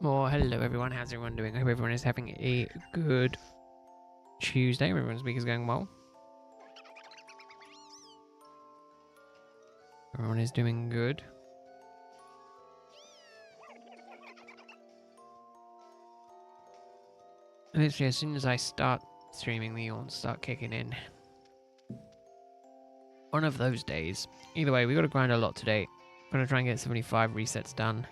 Well, hello everyone, how's everyone doing? I hope everyone is having a good Tuesday. Everyone's week is going well. Everyone is doing good. Literally, as soon as I start streaming, the yawns start kicking in. One of those days. Either way, we got to grind a lot today. I'm going to try and get 75 resets done.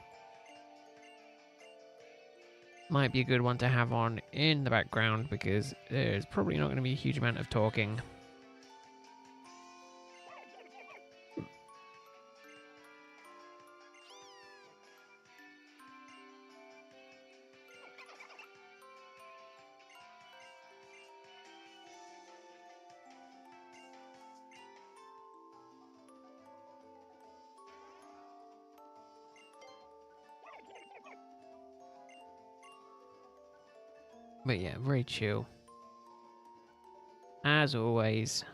Might be a good one to have on in the background because there's probably not going to be a huge amount of talking. But yeah, very chill. As always.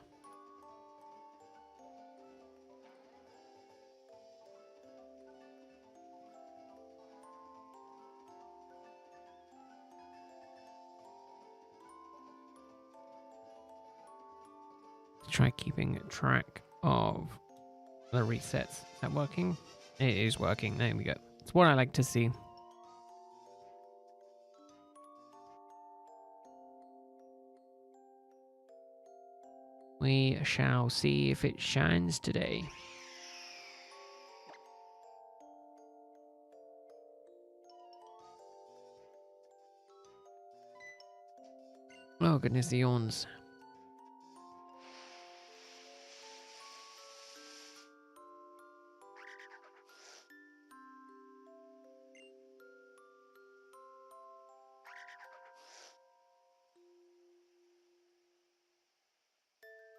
Try keeping track of the resets. Is that working? It is working. There we go. It's what I like to see. We shall see if it shines today. Oh goodness, the yawns.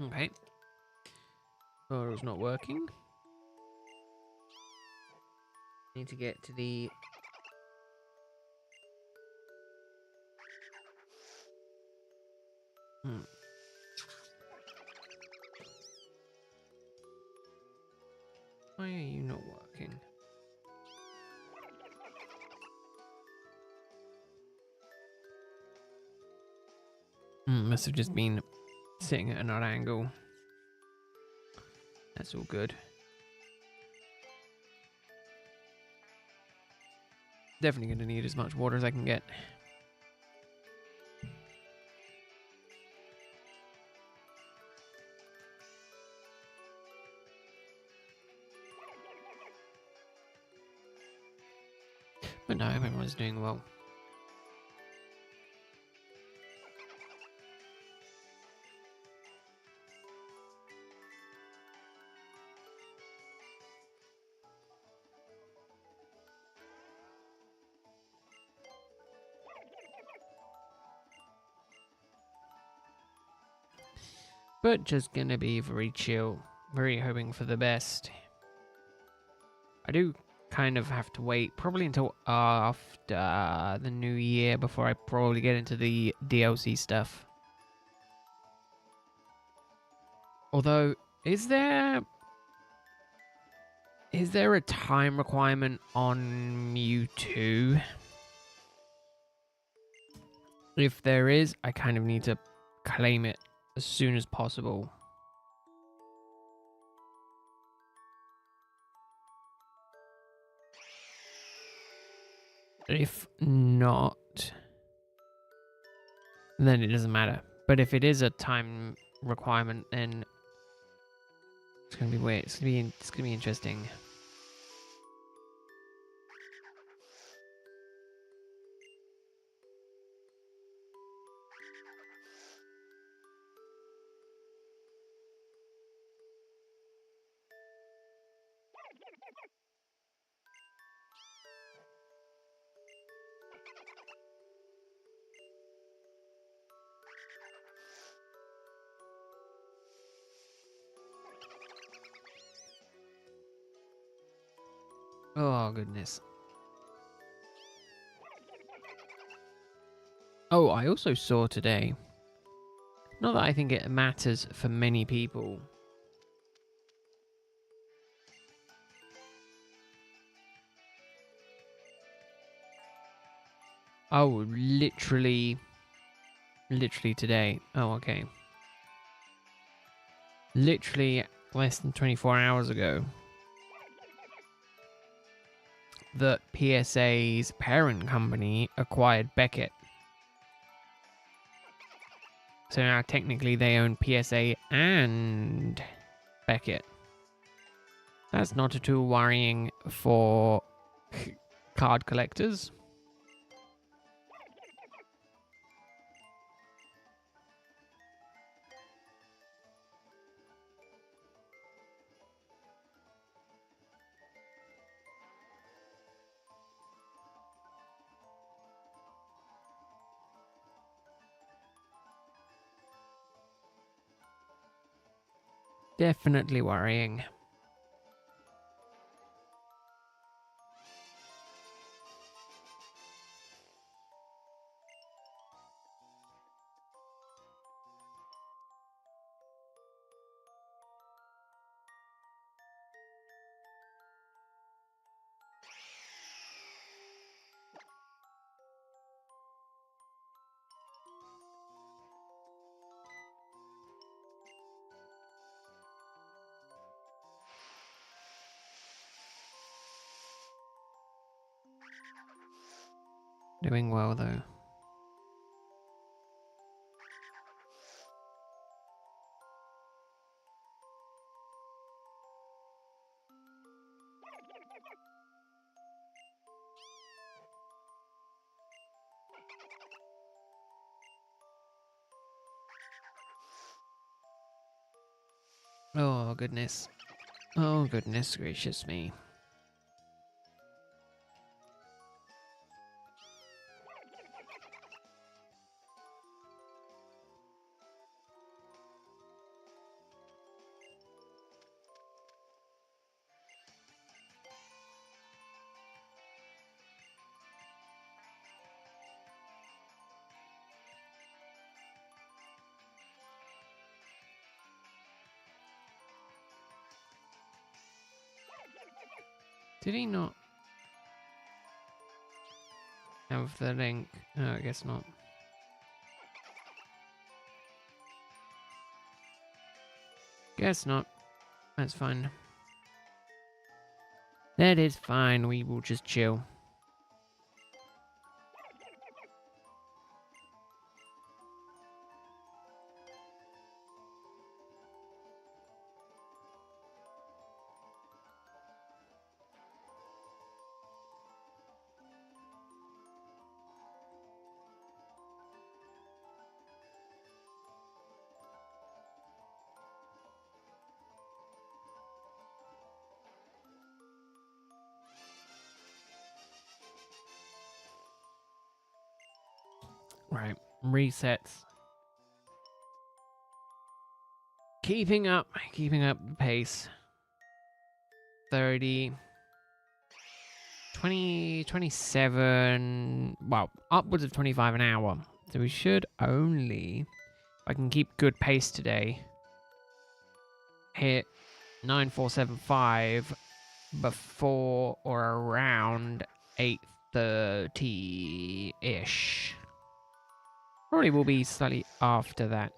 Okay. Photo's not working. Need to get to the... Why are you not working? Must have just been sitting at an odd angle. That's all good. Definitely going to need as much water as I can get. But no, everyone's doing well. But just gonna be very chill, very hoping for the best. I do kind of have to wait probably until after the new year before I probably get into the DLC stuff. Although, is there a time requirement on Mewtwo? If there is, I kind of need to claim it as soon as possible. If not, then it doesn't matter. But if it is a time requirement, then it's gonna be weird. It's gonna be interesting. Oh goodness. Oh, I also saw today. Not that I think it matters for many people. Oh, literally today. Oh, okay. Literally less than 24 hours ago, that PSA's parent company acquired Beckett. So now technically they own PSA and Beckett. That's not at all worrying for card collectors. Definitely worrying. Doing well though. Oh goodness. Oh goodness gracious me. Did he not have the link? Oh, I guess not. Guess not. That's fine. That is fine. We will just chill. Right. Resets. Keeping up the pace. 30. 20, 27. Well, upwards of 25 an hour. So we should only, if I can keep good pace today, hit 9475 before or around 8:30-ish. Probably will be slightly after that.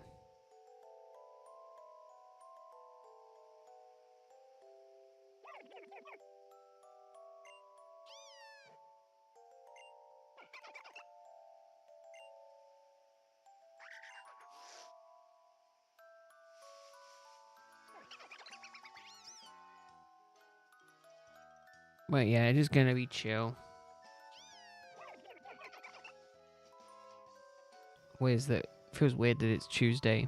But yeah, it is gonna be chill. Where's that? Feels weird that it's Tuesday.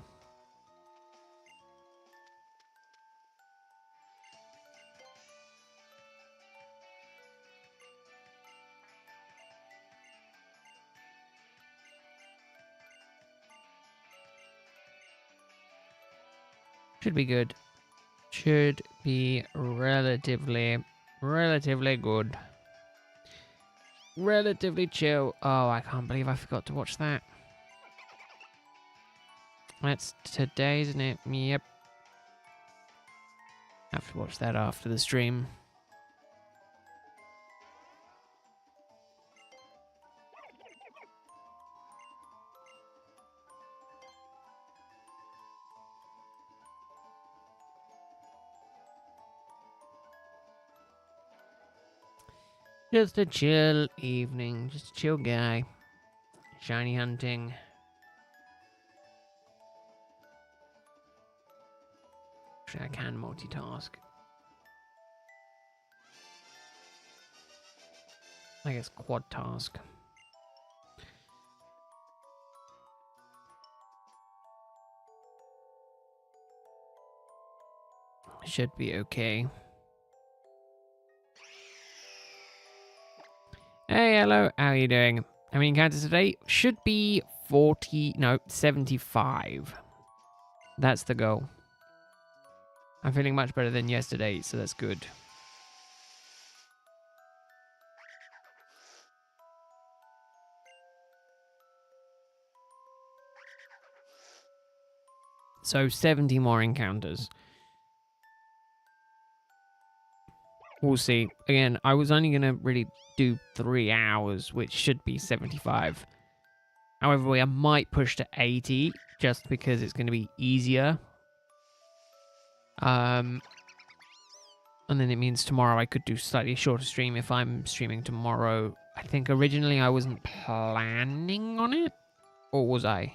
Should be good. Should be relatively good. Relatively chill. Oh, I can't believe I forgot to watch that. That's today, isn't it? Yep. Have to watch that after the stream. Just a chill evening. Just a chill guy. Shiny hunting. Actually, I can multitask. I guess quad task. Should be okay. Hey, hello. How are you doing? How many encounters today? Should be 40, no, 75. That's the goal. I'm feeling much better than yesterday, so that's good. So 70 more encounters. We'll see. Again, I was only going to really do 3 hours, which should be 75. However, I might push to 80 just because it's going to be easier. And then it means tomorrow I could do slightly shorter stream if I'm streaming tomorrow. I think originally I wasn't planning on it. Or was I?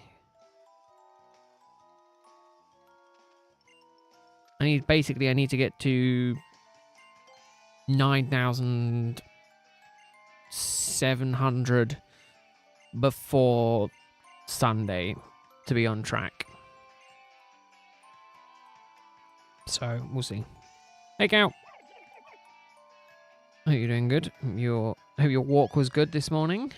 I need to get to 9,700 before Sunday to be on track. So we'll see. Hey, Cow. Hope you're doing good. Hope your walk was good this morning.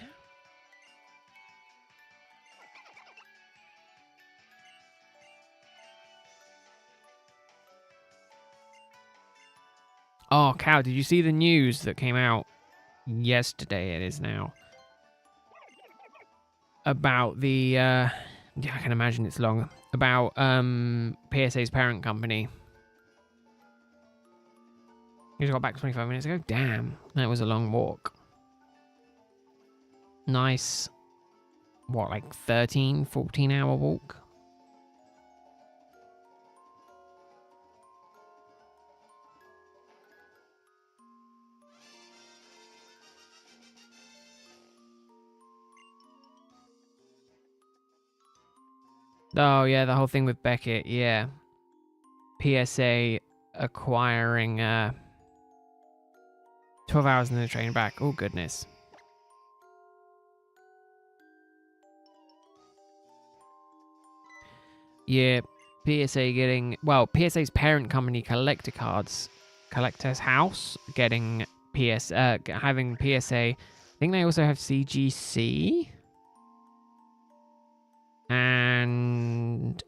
Oh, Cow, did you see the news that came out yesterday? It is now. About the, yeah, I can imagine it's long. About PSA's parent company. You just got back 25 minutes ago? Damn, that was a long walk. Nice, what, like 13, 14 hour walk? Oh, yeah, the whole thing with Beckett, yeah. PSA acquiring 12 hours in the train back. Oh, goodness. Yeah, PSA getting... Well, PSA's parent company, Collector's House, getting having PSA... I think they also have CGC. And...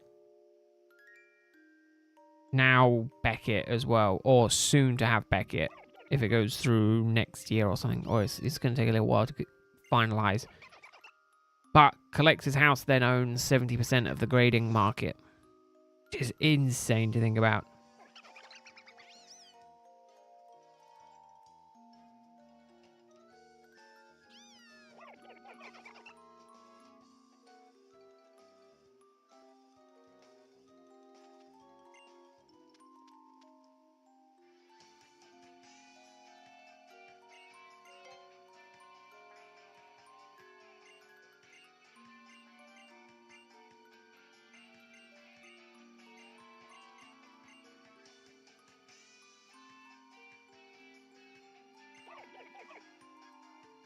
now Beckett as well. Or soon to have Beckett. If it goes through next year or something. Or it's going to take a little while to finalize. But Collector's House then owns 70% of the grading market. Which is insane to think about.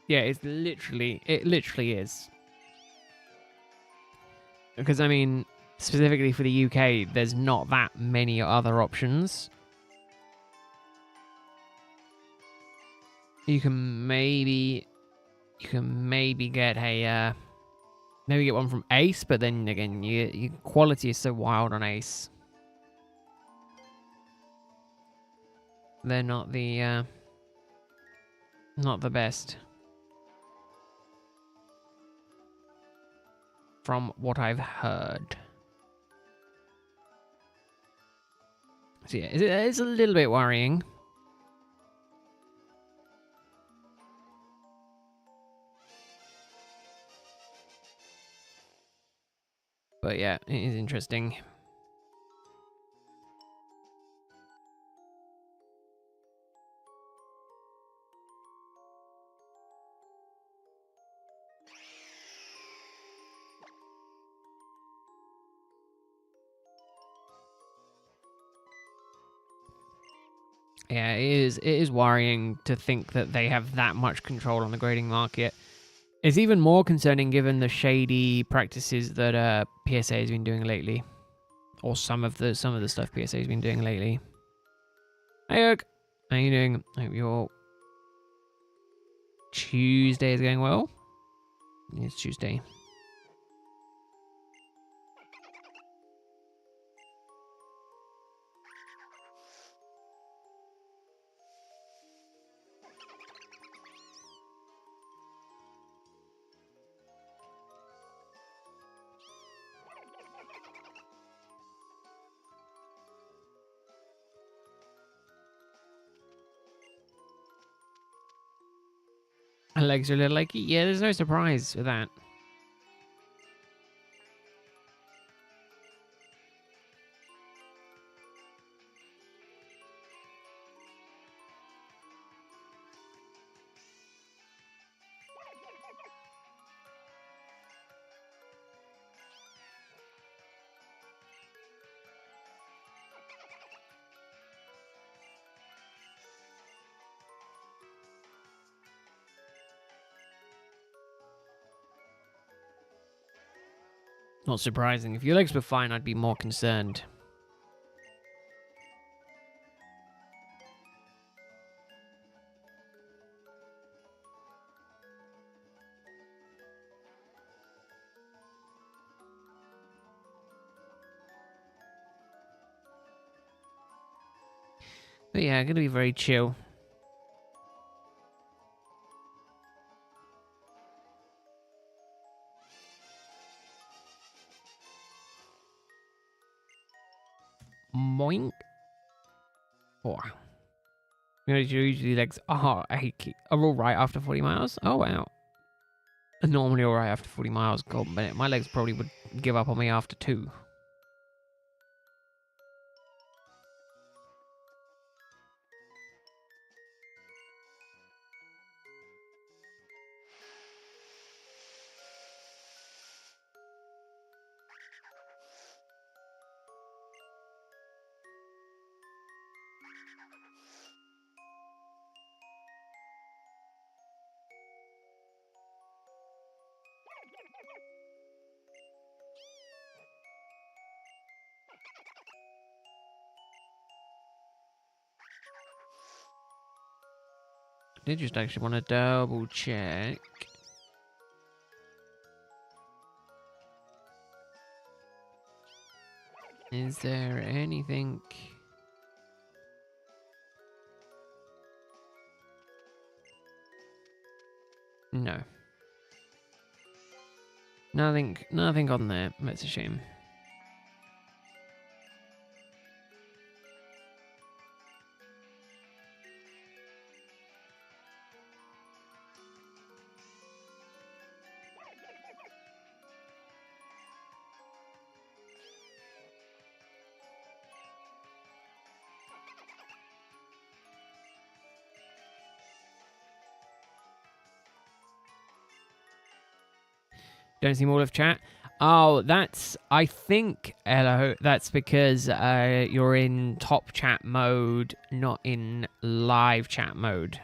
Yeah, it literally is. Because, I mean, specifically for the UK, there's not that many other options. You can maybe get a, maybe get one from Ace, but then again, your quality is so wild on Ace. They're not the best. From what I've heard. So yeah, it's a little bit worrying. But yeah, it is interesting. Yeah, it is worrying to think that they have that much control on the grading market. It's even more concerning given the shady practices that PSA has been doing lately, or some of the stuff PSA has been doing lately. Hey, Oak. How you doing? Hope your Tuesday is going well. It's Tuesday. My legs are a little achy. Yeah, there's no surprise with that. Not surprising. If your legs were fine, I'd be more concerned. But yeah, gonna be very chill. Moink. Oh. Usually legs are achy. Are all right after 40 miles. Oh wow. Normally all right after 40 miles. God, my legs probably would give up on me after 2. I did just actually want to double check. Is there anything? No. Nothing on there. That's a shame. Don't see more of chat. Oh, I think, hello, that's because you're in top chat mode, not in live chat mode.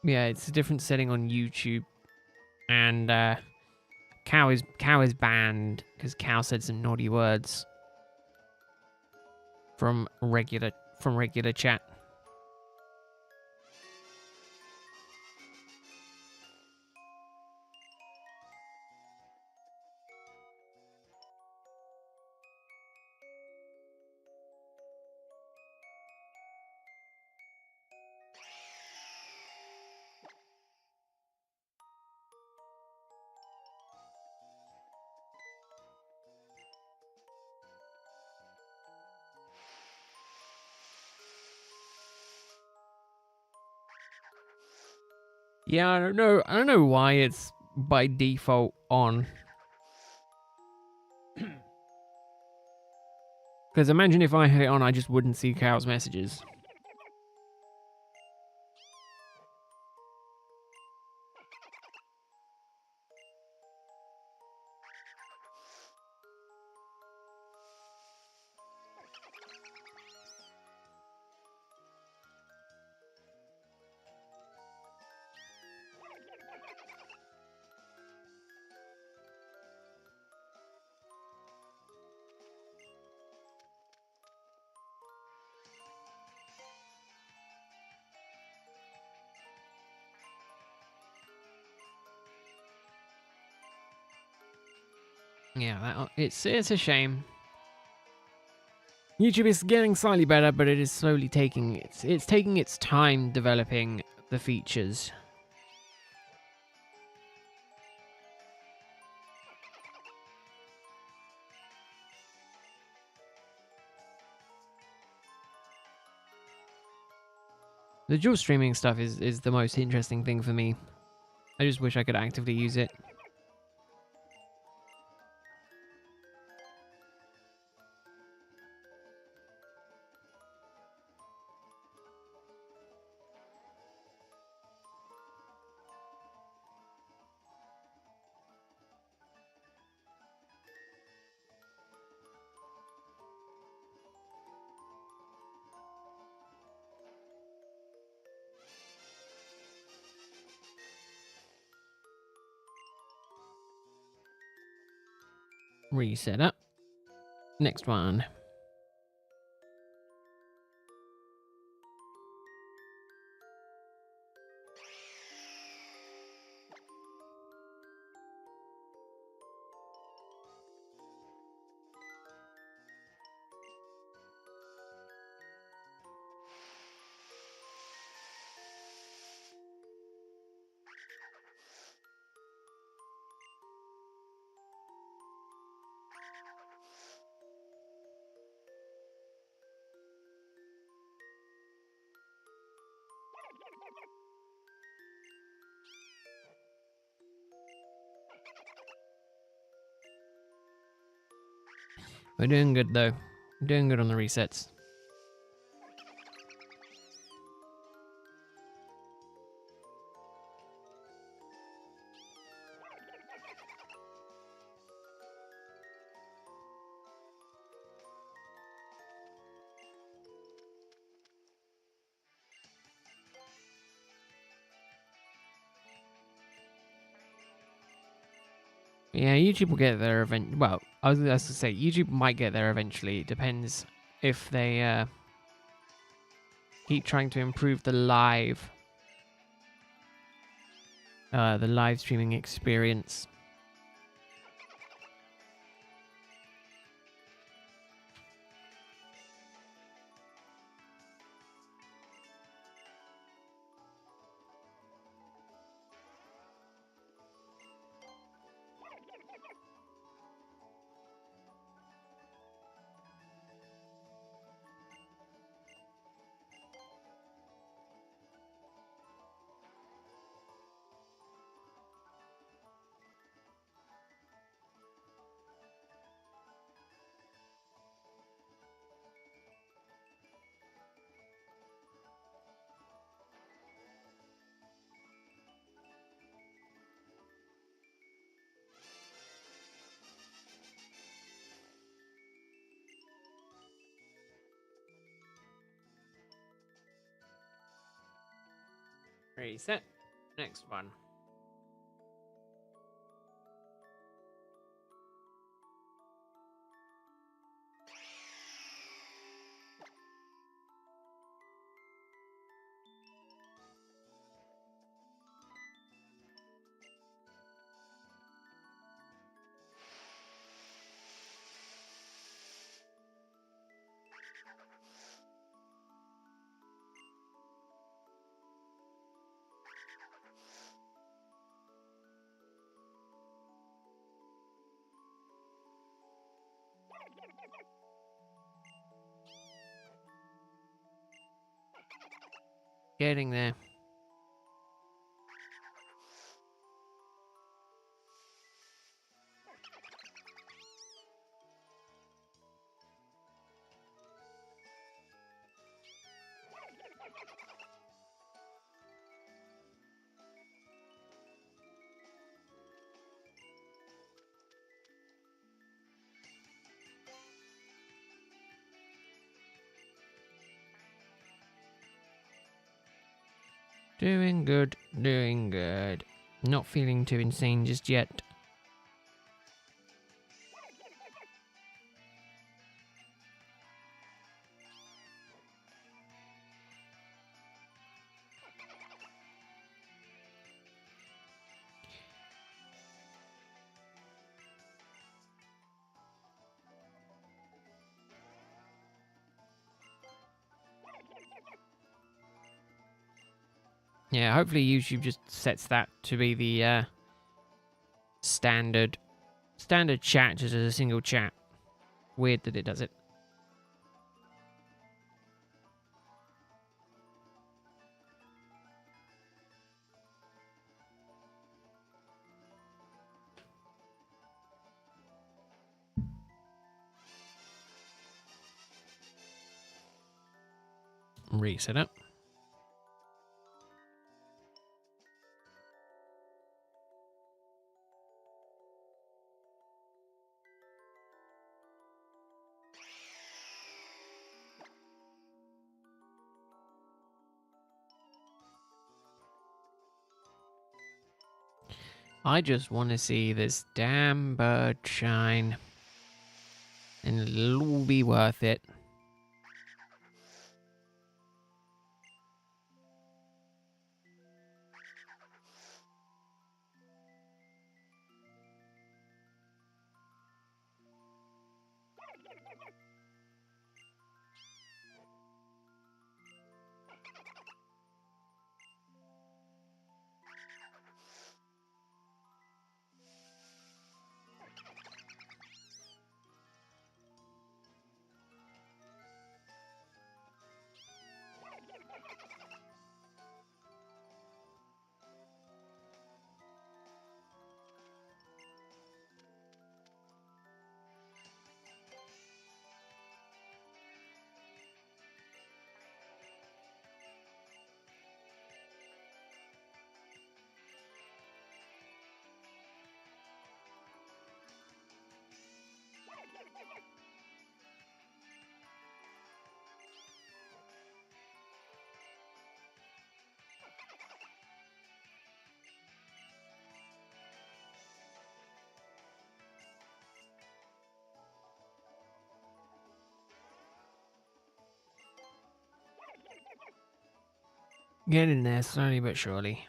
Yeah, it's a different setting on YouTube. And Cow is banned because Cow said some naughty words from regular chat. Yeah, I don't know why it's by default on. Because imagine if I had it on, I just wouldn't see Cow's messages. Yeah, it's a shame. YouTube is getting slightly better, but it is slowly taking it's taking its time developing the features. The dual streaming stuff is the most interesting thing for me. I just wish I could actively use it. Reset up. Next one. We're doing good though. We're doing good on the resets. Yeah, YouTube will get there eventually. Well, I was going to say, YouTube might get there eventually. It depends if they keep trying to improve the live streaming experience. Reset. Next one. Getting there. Doing good, doing good. Not feeling too insane just yet. Yeah, hopefully YouTube just sets that to be the standard chat, just as a single chat. Weird that it does it. Reset it. I just want to see this damn bird shine. And it'll all be worth it. Get in there slowly but surely.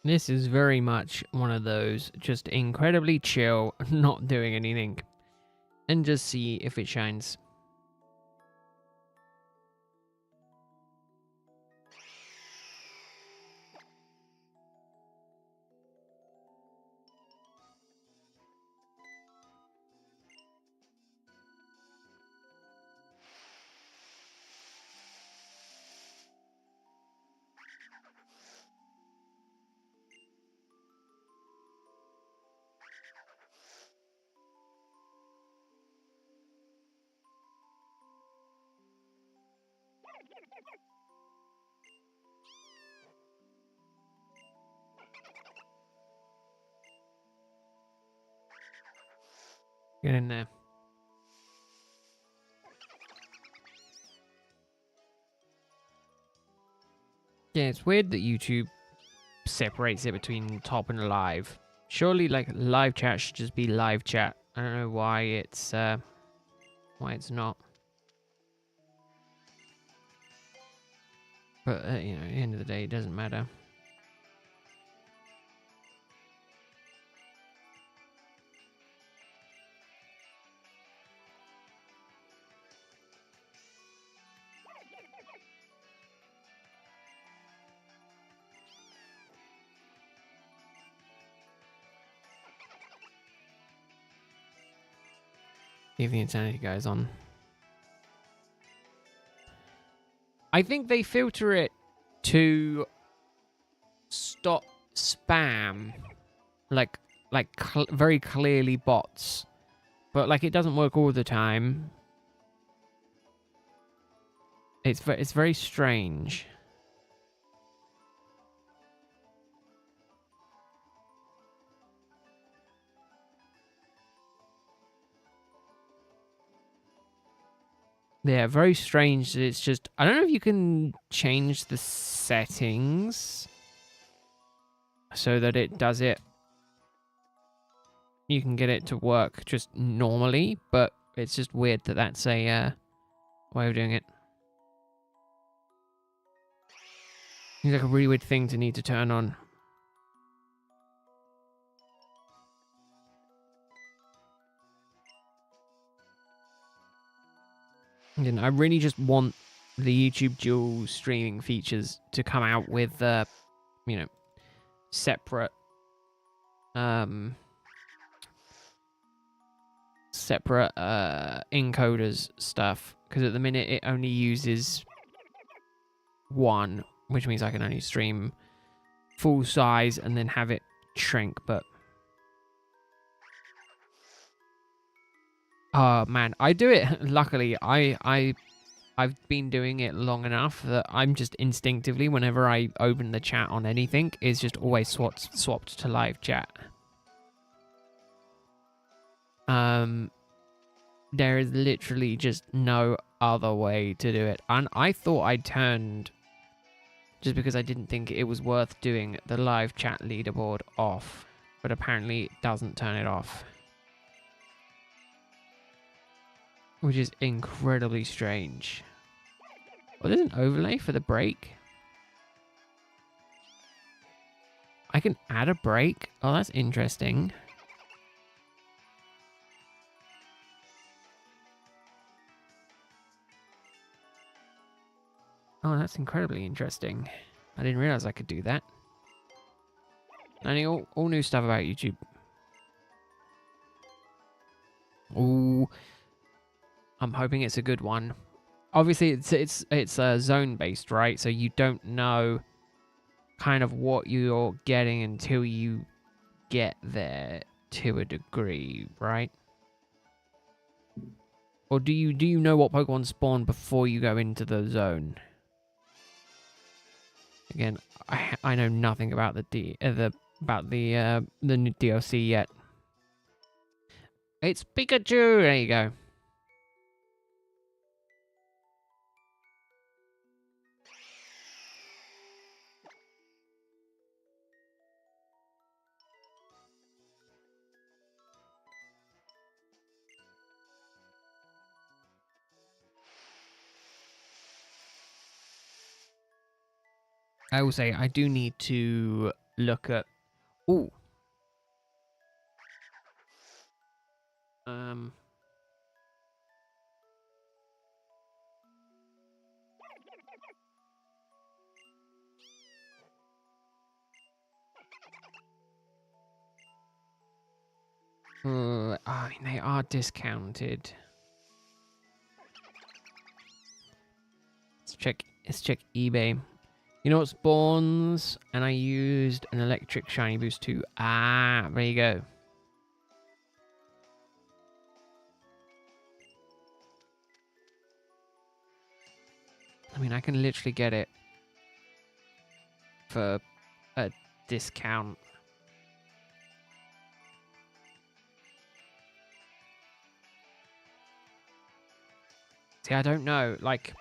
This is very much one of those just incredibly chill, not doing anything. And just see if it shines. Get in there. Yeah, it's weird that YouTube separates it between top and live. Surely, like, live chat should just be live chat. I don't know why it's not. But, you know, at the end of the day, it doesn't matter. If the insanity goes on. I think they filter it to stop spam. Like very clearly bots. But, like, it doesn't work all the time. It's very strange. Yeah, very strange that it's just... I don't know if you can change the settings so that it does it you can get it to work just normally, but it's just weird that that's a way of doing it. Seems like a really weird thing to need to turn on. And I really just want the YouTube dual streaming features to come out with, you know, separate, encoders stuff. Because at the minute it only uses one, which means I can only stream full size and then have it shrink. But oh man, I do it. Luckily, I've been doing it long enough that I'm just instinctively, whenever I open the chat on anything, it's just always swapped to live chat. There is literally just no other way to do it. And I thought I turned, just because I didn't think it was worth doing, the live chat leaderboard off. But apparently it doesn't turn it off. Which is incredibly strange. Oh, there's an overlay for the break. I can add a break. Oh, that's interesting. Oh, that's incredibly interesting. I didn't realize I could do that. Learning all new stuff about YouTube. Ooh, I'm hoping it's a good one. Obviously, it's zone based, right? So you don't know kind of what you're getting until you get there to a degree, right? Or do you know what Pokemon spawn before you go into the zone? Again, I know nothing about the new DLC yet. It's Pikachu. There you go. I will say I do need to look at. Ooh. I mean, they are discounted. Let's check eBay. You know what spawns? And I used an electric shiny boost too. Ah, there you go. I mean, I can literally get it for a discount. See, I don't know. Like,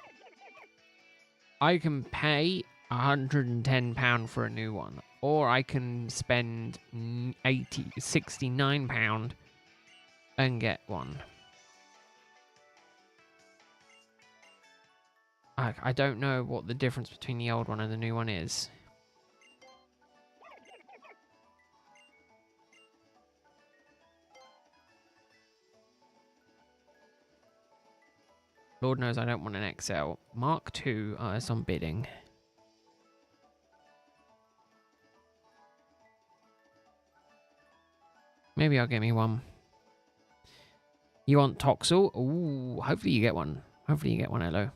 I can pay £110 for a new one, or I can spend £69 and get one. I don't know what the difference between the old one and the new one is. Lord knows I don't want an XL. Mark II is on bidding. Maybe I'll get me one. You want Toxel? Ooh, hopefully you get one. Hopefully you get one, hello.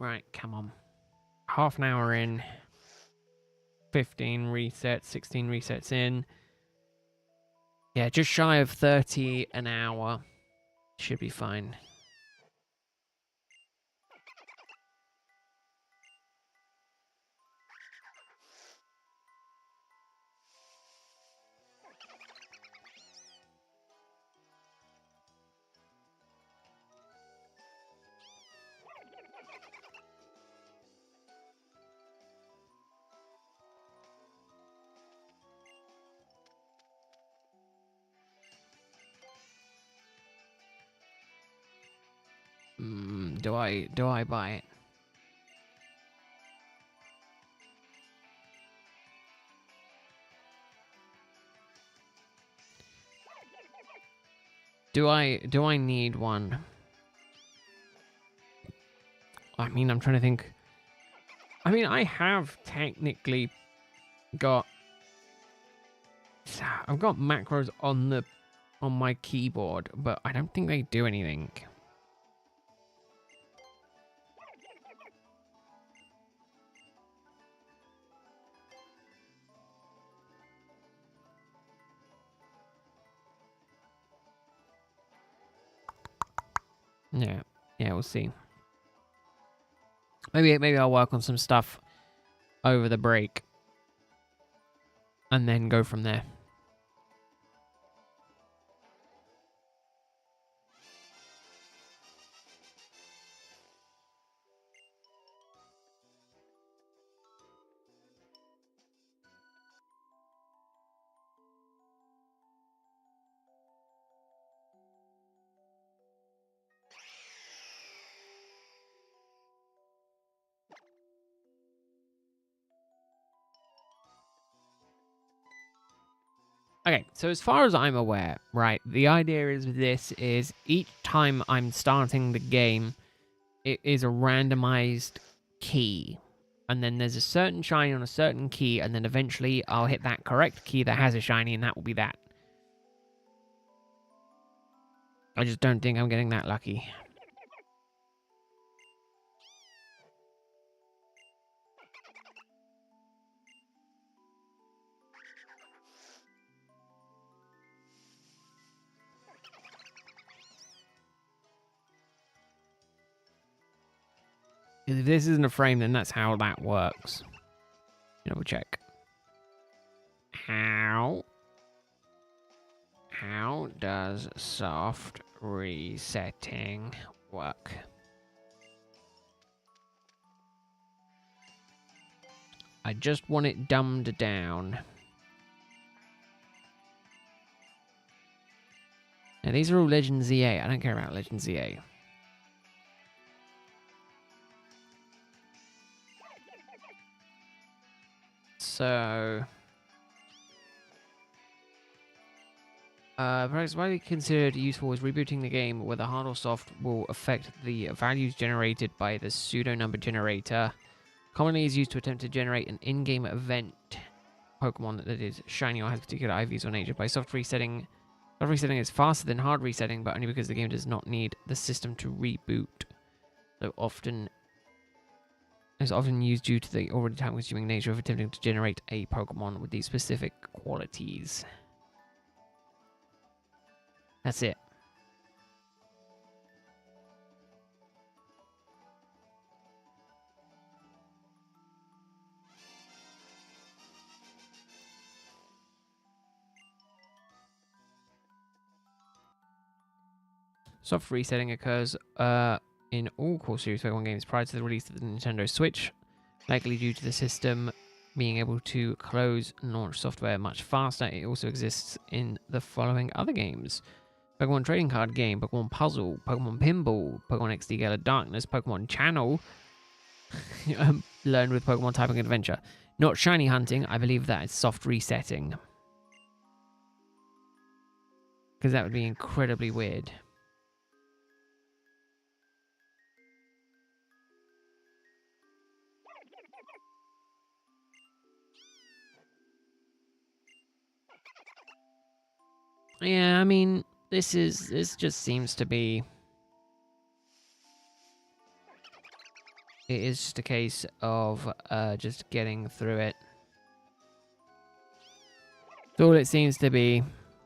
Right, come on. Half an hour in. 15 resets, 16 resets in. Yeah, just shy of 30 an hour. Should be fine. Do I buy it? Do I need one? I mean, I'm trying to think. I mean, I have technically got I've got macros on my keyboard, but I don't think they do anything. Yeah, we'll see. Maybe I'll work on some stuff over the break and then go from there. Okay, so as far as I'm aware, right, the idea is this is each time I'm starting the game, it is a randomized key. And then there's a certain shiny on a certain key, and then eventually I'll hit that correct key that has a shiny, and that will be that. I just don't think I'm getting that lucky. If this isn't a frame, then that's how that works. Double check. How does soft resetting work? I just want it dumbed down. Now, these are all Legend ZA. I don't care about Legend ZA. So, perhaps widely considered useful is rebooting the game, whether hard or soft will affect the values generated by the pseudo number generator. Commonly is used to attempt to generate an in-game event Pokemon that is shiny or has particular IVs or nature. By soft resetting is faster than hard resetting, but only because the game does not need the system to reboot. So it's often used due to the already time-consuming nature of attempting to generate a Pokemon with these specific qualities. That's it. Soft resetting occurs in all core series Pokemon games prior to the release of the Nintendo Switch, likely due to the system being able to close and launch software much faster. It also exists in the following other games: Pokemon Trading Card Game, Pokemon Puzzle, Pokemon Pinball, Pokemon XD Gala Darkness, Pokemon Channel, Learn with Pokemon Typing Adventure. Not shiny hunting, I believe that is soft resetting. Because that would be incredibly weird. Yeah, I mean, this just seems to be... It is just a case of just getting through it. So all it seems to be,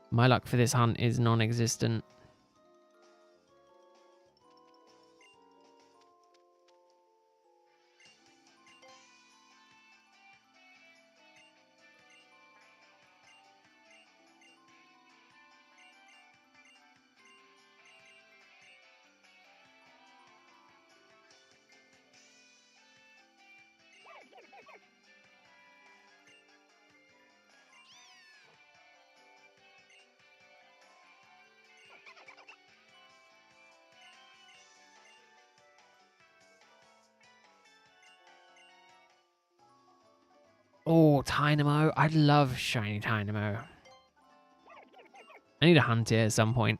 my luck for this hunt is non-existent. Oh, Dynamo. I love shiny Dynamo. I need to hunt it at some point.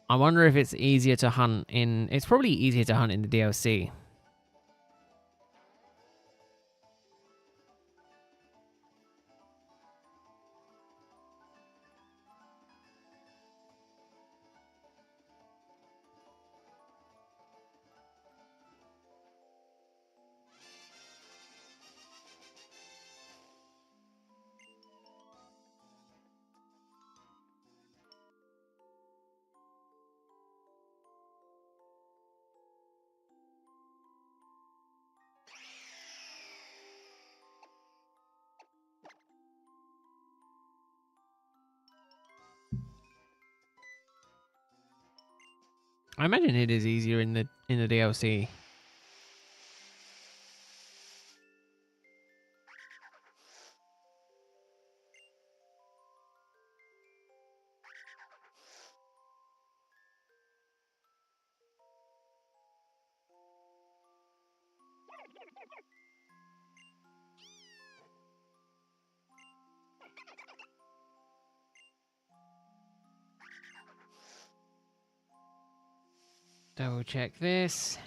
I wonder if it's easier to hunt in... It's probably easier to hunt in the DLC. I imagine it is easier in the DLC. Double check this.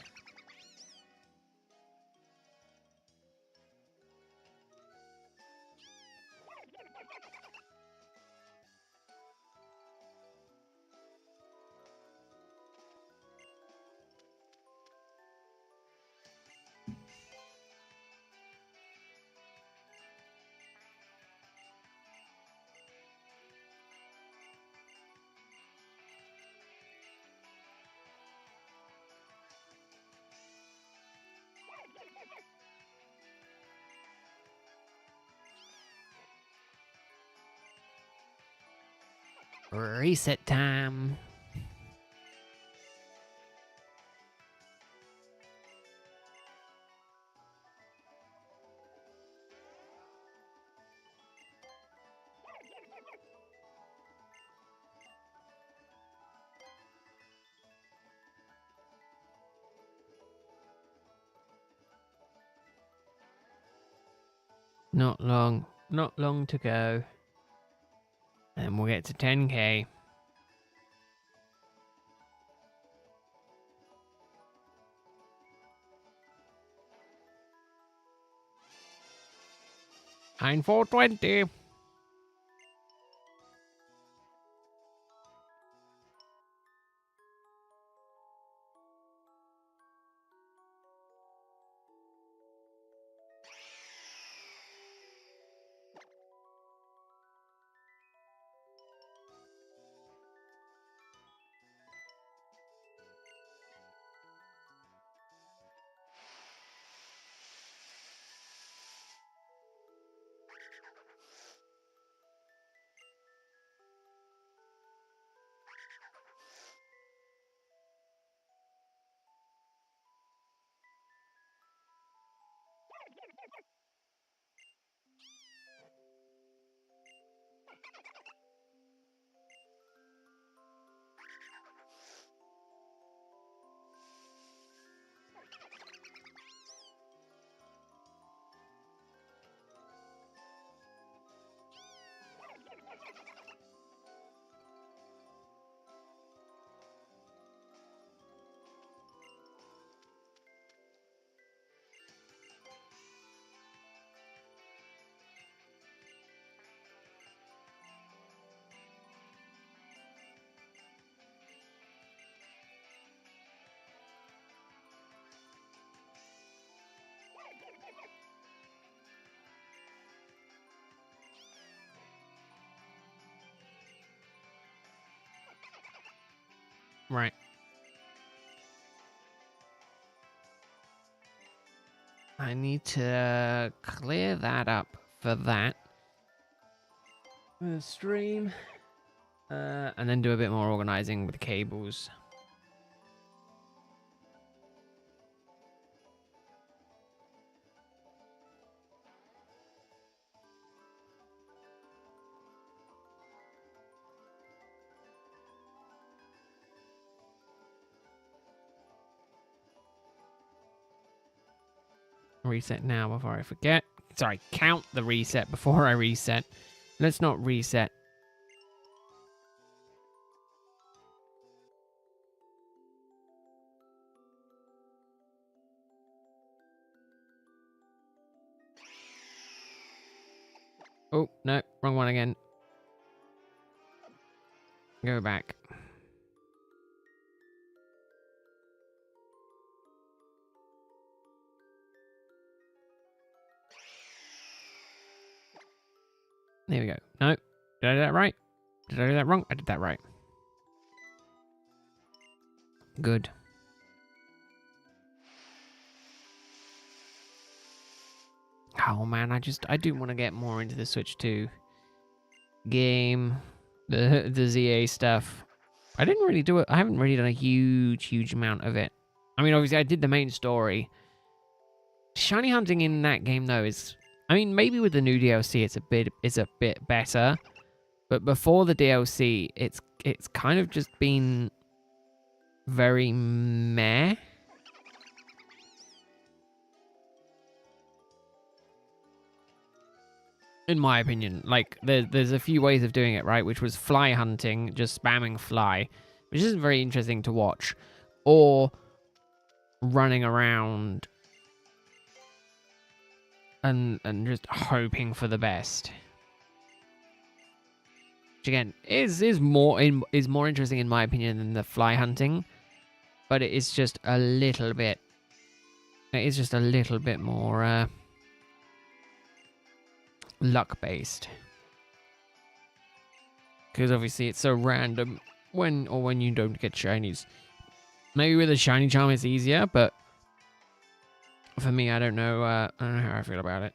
Reset time. Not long to go. And we'll get to 10k. I'm 420. Right. I need to clear that up for that. The stream. And then do a bit more organizing with the cables. Reset now before I forget. Sorry, count the reset before I reset. Let's not reset. Oh, no, wrong one again. Go back. There we go. No, did I do that right? Did I do that wrong? I did that right. Good. Oh man, I do want to get more into the Switch 2 game, the ZA stuff. I didn't really do it. I haven't really done a huge amount of it. I mean, obviously I did the main story. Shiny hunting in that game though is, I mean, maybe with the new DLC it's a bit better, but before the DLC it's kind of just been very meh. In my opinion, like there's a few ways of doing it, right? Which was fly hunting, just spamming fly, which isn't very interesting to watch, or running around and just hoping for the best. Which again is more interesting in my opinion than the fly hunting, but it is just a little bit. It is just a little bit more luck based, because obviously it's so random when you don't get shinies. Maybe with a shiny charm it's easier, but for me, I don't know how I feel about it.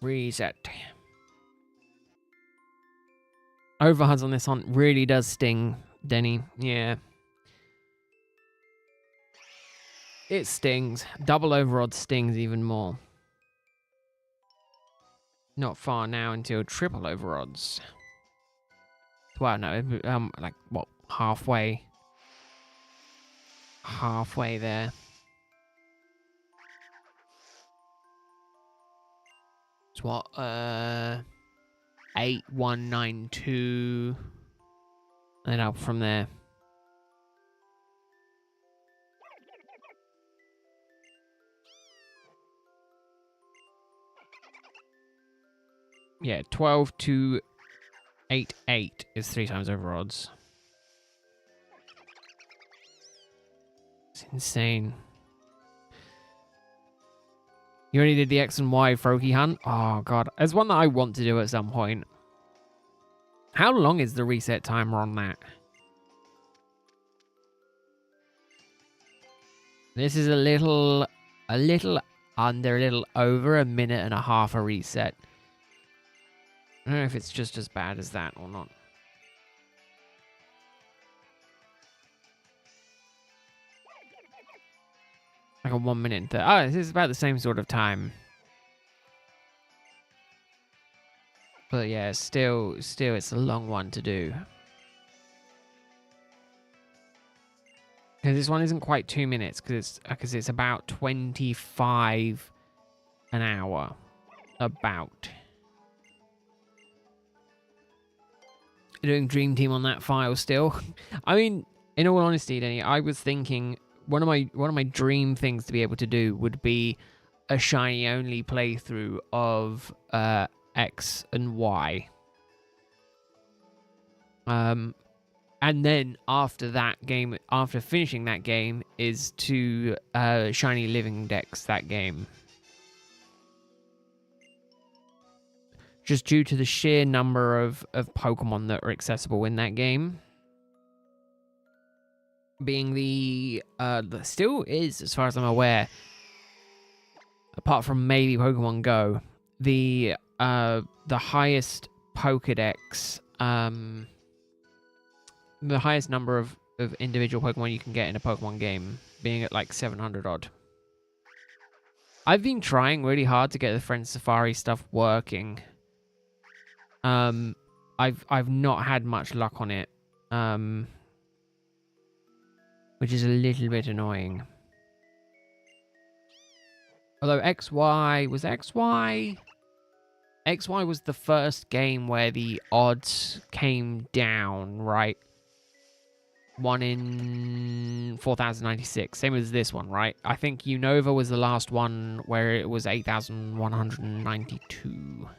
Reset. Overheads on this hunt really does sting, Denny. Yeah. It stings. Double overrod stings even more. Not far now until triple overrods. Well, no, like what, halfway there. It's what, 8192, and up from there. Yeah, 12288 is 3 times overrods. It's insane. You already did the X and Y Froakie hunt? Oh, God. There's one that I want to do at some point. How long is the reset timer on that? This is a little under, a little over a minute and a half a reset. I don't know if it's just as bad as that or not. Like a 1 minute. Oh, this is about the same sort of time. But yeah, still, it's a long one to do. Because this one isn't quite 2 minutes, because it's about 25 an hour. About. doing Dream Team on that file still. I mean, in all honesty, Denny, I was thinking one of my dream things to be able to do would be a shiny only playthrough of X and Y. And then after that game, after finishing that game, is to shiny living dex that game. Just due to the sheer number of Pokemon that are accessible in that game. Being the still is, as far as I'm aware, apart from maybe Pokemon Go, the highest Pokedex, the highest number of individual Pokemon you can get in a Pokemon game, being at like 700 odd. I've been trying really hard to get the Friend Safari stuff working. I've not had much luck on it, which is a little bit annoying. Although XY was the first game where the odds came down, right? 1 in 4,096, same as this one, right? I think Unova was the last one where it was 8,192.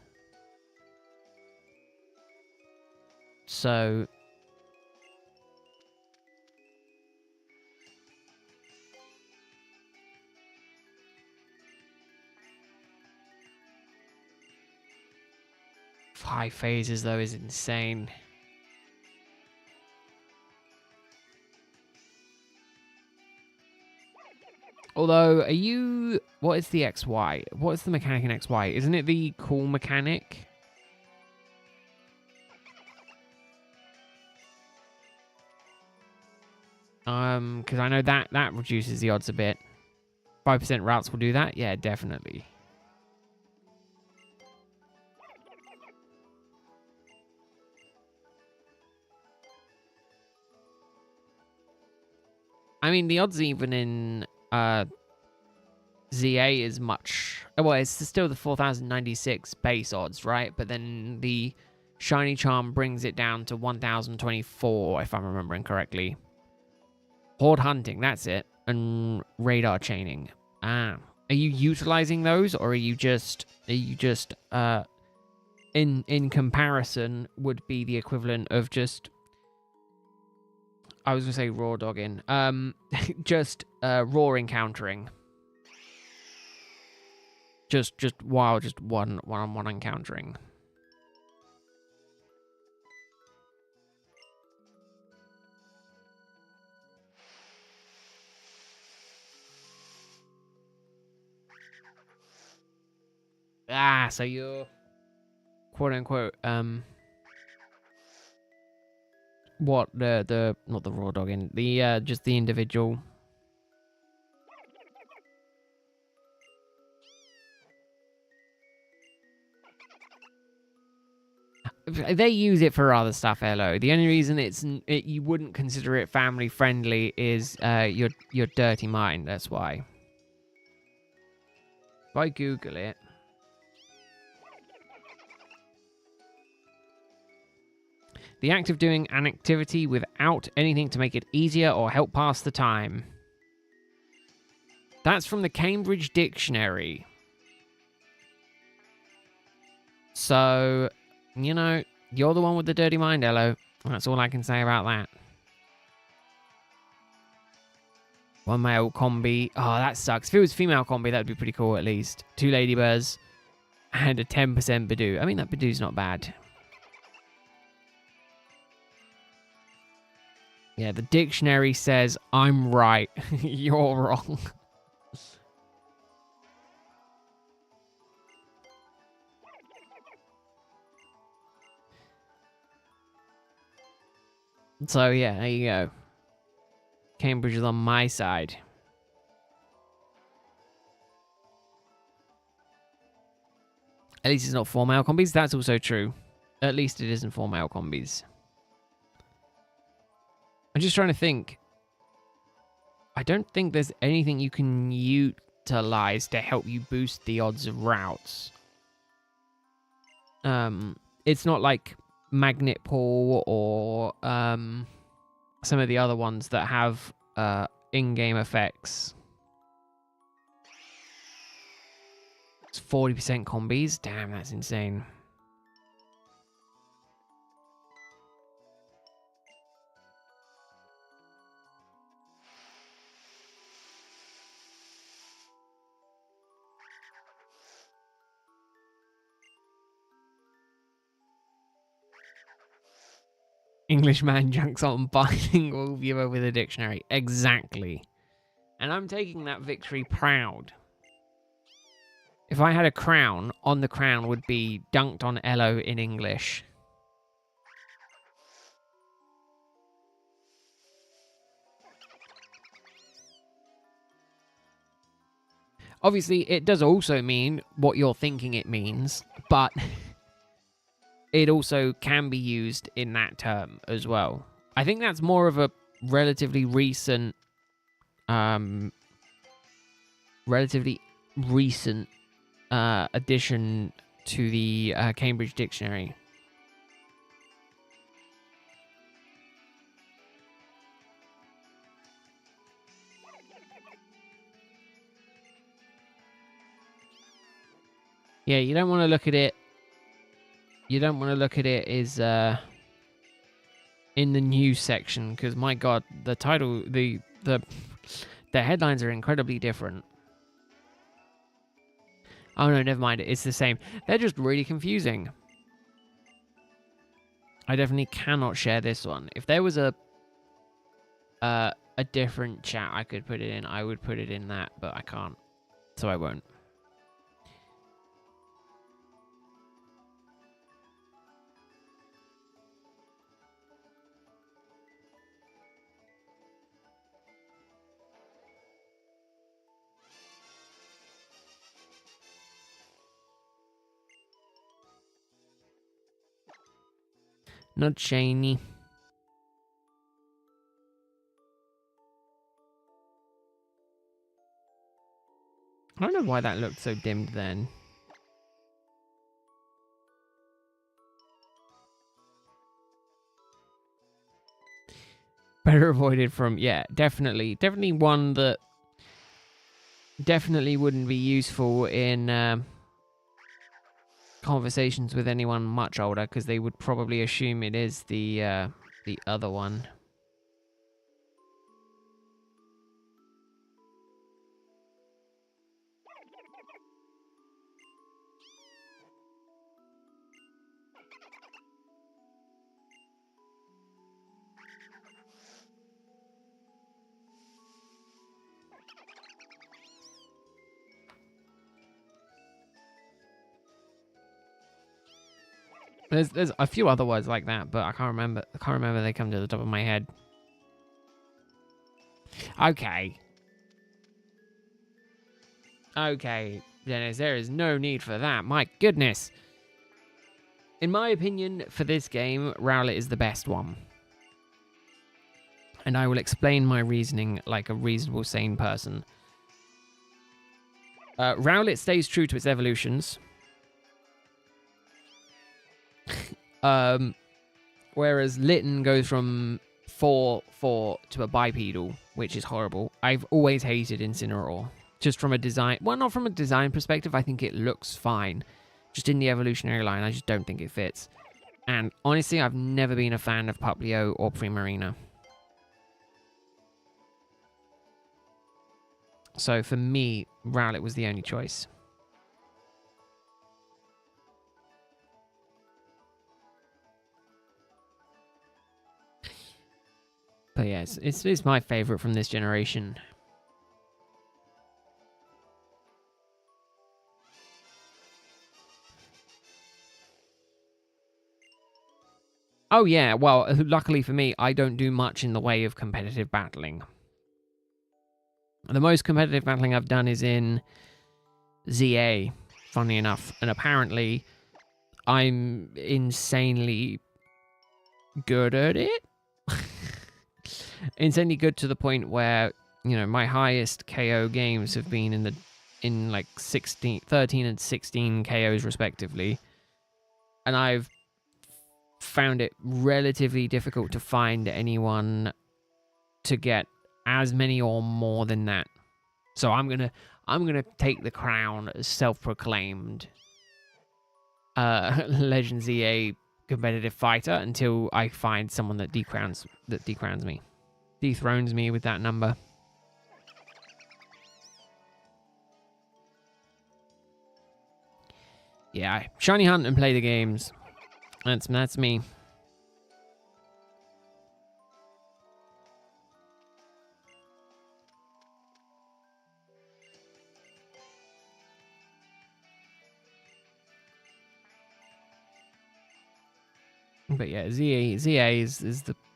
So five phases though is insane. Although, what is the XY? What is the mechanic in XY? Isn't it the cool mechanic? Because I know that reduces the odds a bit. 5% routes will do that? Yeah, definitely. I mean, the odds even in ZA is much... Well, it's still the 4,096 base odds, right? But then the Shiny Charm brings it down to 1,024, if I'm remembering correctly. Horde Hunting, that's it. And Radar Chaining. Ah. Are you utilizing those, or are you just in comparison would be the equivalent of just... I was going to say raw dogging. Just raw encountering. Just one-on-one encountering. Ah, so you're quote unquote what the not the raw dogging, the just the individual. They use it for other stuff, hello. The only reason you wouldn't consider it family friendly is your dirty mind, that's why. If I Google it, the act of doing an activity without anything to make it easier or help pass the time. That's from the Cambridge Dictionary. So, you know, you're the one with the dirty mind, Elo. That's all I can say about that. One male combi. Oh, that sucks. If it was female combi, that would be pretty cool at least. 2 ladybirds and a 10% Badoo. I mean, that Badoo's not bad. Yeah, the dictionary says I'm right. You're wrong. So, yeah, there you go. Cambridge is on my side. At least it's not 4 male combis. That's also true. At least it isn't 4 male combis. I'm just trying to think. I don't think there's anything you can utilize to help you boost the odds of routes. It's not like Magnet Pull or some of the other ones that have in-game effects. It's 40% combis. Damn, that's insane. Englishman junks on bilingual viewer with a dictionary. Exactly. And I'm taking that victory proud. If I had a crown, on the crown would be dunked on Elo in English. Obviously, it does also mean what you're thinking it means, but it also can be used in that term as well. I think that's more of a relatively recent addition to the Cambridge Dictionary. Yeah, you don't want to look at it. You don't want to look at it as in the news section, because my god, the title, the headlines are incredibly different. Oh no, never mind. It's the same. They're just really confusing. I definitely cannot share this one. If there was a different chat I could put it in, I would put it in that, but I can't, so I won't. Not shiny. I don't know why that looked so dimmed then. Better avoided from, yeah, definitely one that definitely wouldn't be useful in conversations with anyone much older, because they would probably assume it is the other one. There's a few other words like that, but I can't remember. They come to the top of my head. Okay. Okay, Dennis, there is no need for that. My goodness. In my opinion, for this game, ROWLET is the best one. And I will explain my reasoning like a reasonable, sane person. ROWLET stays true to its evolutions. Whereas Litten goes from 4-4 to a bipedal, which is horrible. I've always hated Incineroar. Just from a design... Well, not from a design perspective. I think it looks fine. Just in the evolutionary line, I just don't think it fits. And honestly, I've never been a fan of Puplio or Primarina. So for me, ROWLET was the only choice. But yeah, it's my favorite from this generation. Oh yeah, well, luckily for me, I don't do much in the way of competitive battling. The most competitive battling I've done is in ZA, funny enough. And apparently, I'm insanely good at it. Insanely good to the point where, you know, my highest KO games have been in like 13 and 16 KOs respectively. And I've found it relatively difficult to find anyone to get as many or more than that. So I'm gonna take the crown as self-proclaimed Legends EA competitive fighter until I find someone that dethrones me with that number. Yeah, shiny hunt and play the games. That's me. But yeah, ZA is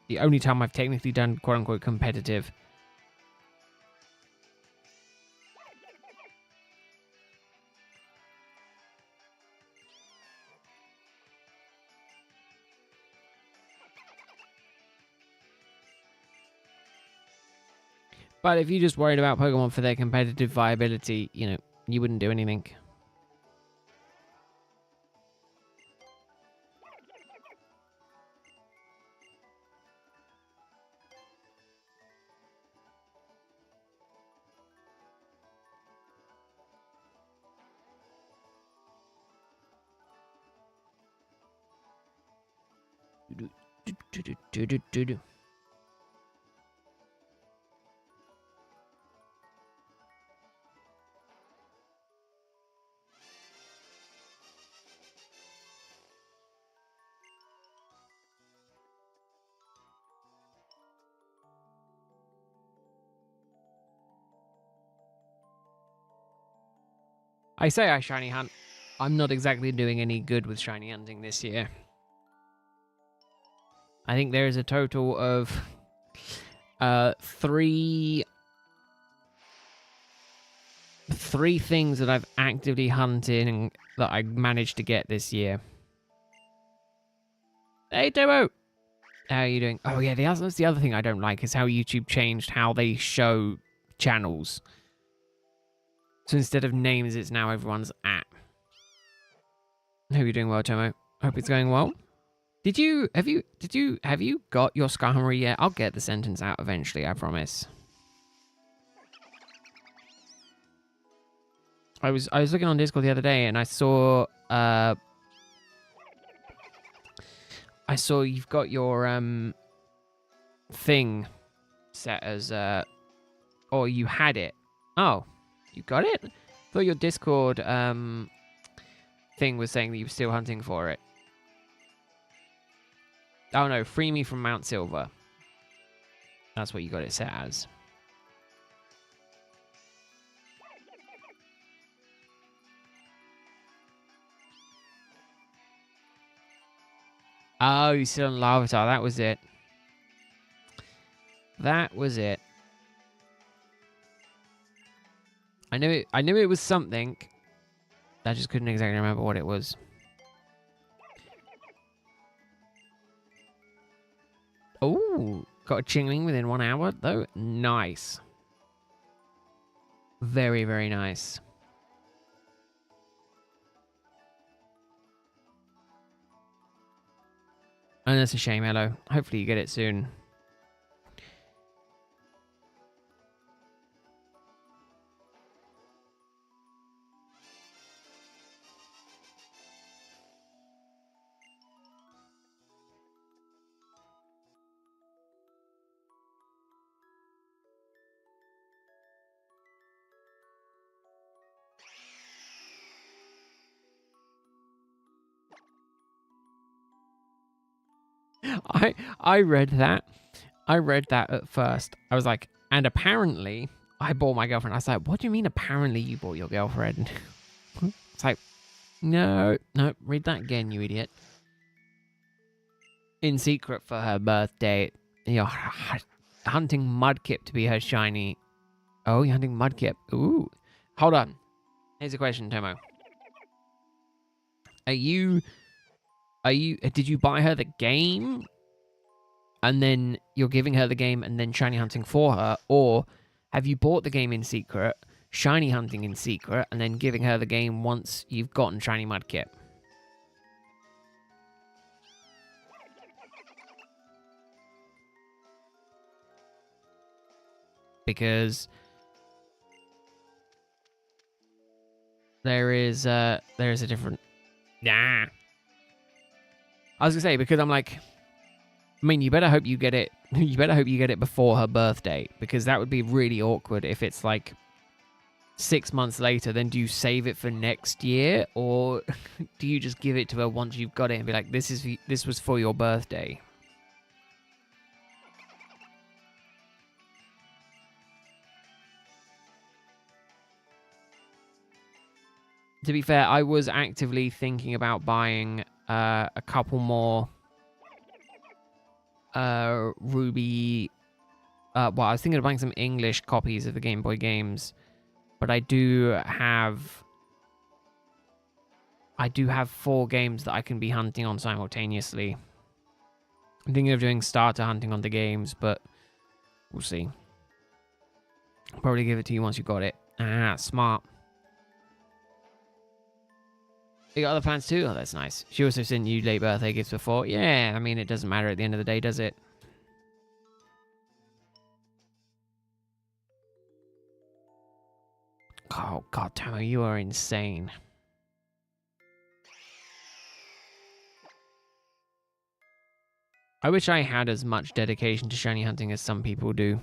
the only time I've technically done quote unquote competitive. But if you just worried about Pokemon for their competitive viability, you know, you wouldn't do anything. I say I shiny hunt. I'm not exactly doing any good with shiny hunting this year. I think there is a total of three things that I've actively hunted and that I managed to get this year. Hey, Tomo! How are you doing? Oh, yeah, that's the other thing I don't like is how YouTube changed how they show channels. So instead of names, it's now everyone's at. Hope you're doing well, Tomo. Hope it's going well. Have you got your Skarmory yet? I'll get the sentence out eventually, I promise. I was looking on Discord the other day and I saw you've got your thing set as or you had it. Oh, you got it? I thought your Discord thing was saying that you were still hunting for it. Oh no, free me from Mount Silver. That's what you got it set as. Oh, you're still on Larvitar. That was it. That was it. I knew it was something. I just couldn't exactly remember what it was. Oh, got a Chingling within 1 hour, though. Nice. Very, very nice. And that's a shame, Hello. Hopefully you get it soon. I read that. I read that at first. I was like, and apparently I bought my girlfriend. I was like, what do you mean apparently you bought your girlfriend? It's like, no, read that again, you idiot. In secret for her birthday, you're hunting Mudkip to be her shiny. Oh, you're hunting Mudkip. Ooh. Hold on. Here's a question, Tomo. Did you buy her the game? And then you're giving her the game and then shiny hunting for her? Or have you bought the game in secret, shiny hunting in secret, and then giving her the game once you've gotten shiny Mudkip? because there is a different. Nah. I was gonna say, because I'm like, I mean, you better hope you get it. You better hope you get it before her birthday, because that would be really awkward if it's like 6 months later. Then do you save it for next year, or do you just give it to her once you've got it and be like, this was for your birthday? To be fair, I was actively thinking about buying a couple more Ruby. Well, I was thinking of buying some English copies of the Game Boy games, but I do have 4 games that I can be hunting on simultaneously. I'm thinking of doing starter hunting on the games, but we'll see. I'll probably give it to you once you got it. Ah, smart. You got other plans too? Oh, that's nice. She also sent you late birthday gifts before. Yeah, I mean, it doesn't matter at the end of the day, does it? Oh, God, Tomo, you are insane. I wish I had as much dedication to shiny hunting as some people do.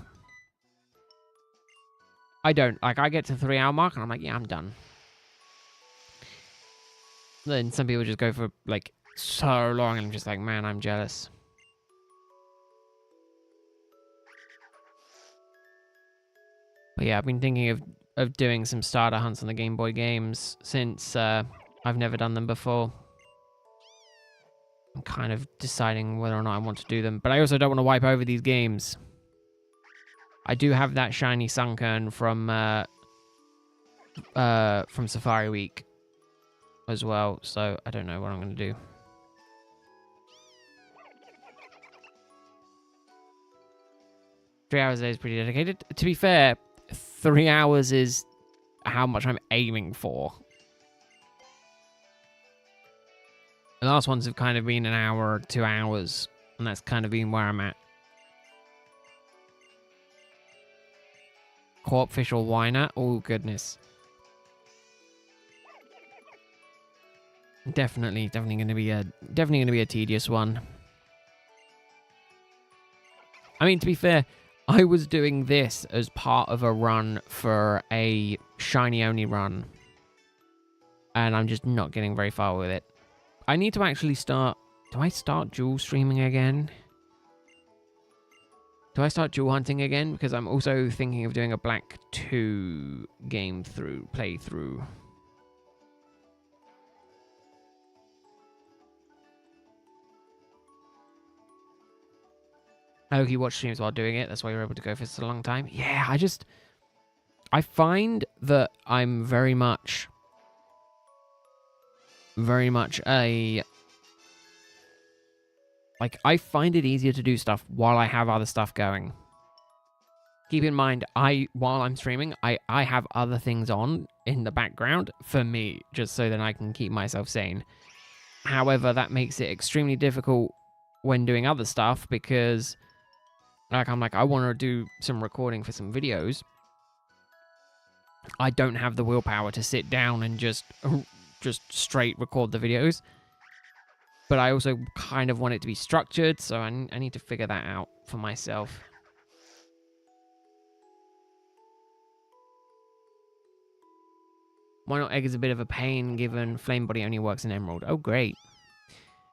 I don't. Like, I get to the 3-hour mark and I'm like, yeah, I'm done. Then some people just go for, like, so long and I'm just like, man, I'm jealous. But yeah, I've been thinking of doing some starter hunts on the Game Boy games since I've never done them before. I'm kind of deciding whether or not I want to do them. But I also don't want to wipe over these games. I do have that shiny Sunkern from Safari Week as well, so I don't know what I'm going to do. Three hours a day is pretty dedicated. To be fair, 3 hours is how much I'm aiming for. The last ones have kind of been an hour or 2 hours, and that's kind of been where I'm at. Co-op fish or whiner? Oh goodness. Definitely gonna be a tedious one. I mean, to be fair, I was doing this as part of a run for a shiny only run, and I'm just not getting very far with it. I need to actually start. Do I start dual streaming again? Do I start dual hunting again? Because I'm also thinking of doing a Black 2 playthrough. I hope you watch streams while doing it. That's why you're able to go for such a long time. Yeah, I find that I'm very much a... Like, I find it easier to do stuff while I have other stuff going. Keep in mind, while I'm streaming, I have other things on in the background for me, just so that I can keep myself sane. However, that makes it extremely difficult when doing other stuff, because I'm like, I want to do some recording for some videos. I don't have the willpower to sit down and just straight record the videos. But I also kind of want it to be structured, so I need to figure that out for myself. Why not egg is a bit of a pain, given Flame Body only works in Emerald. Oh, great.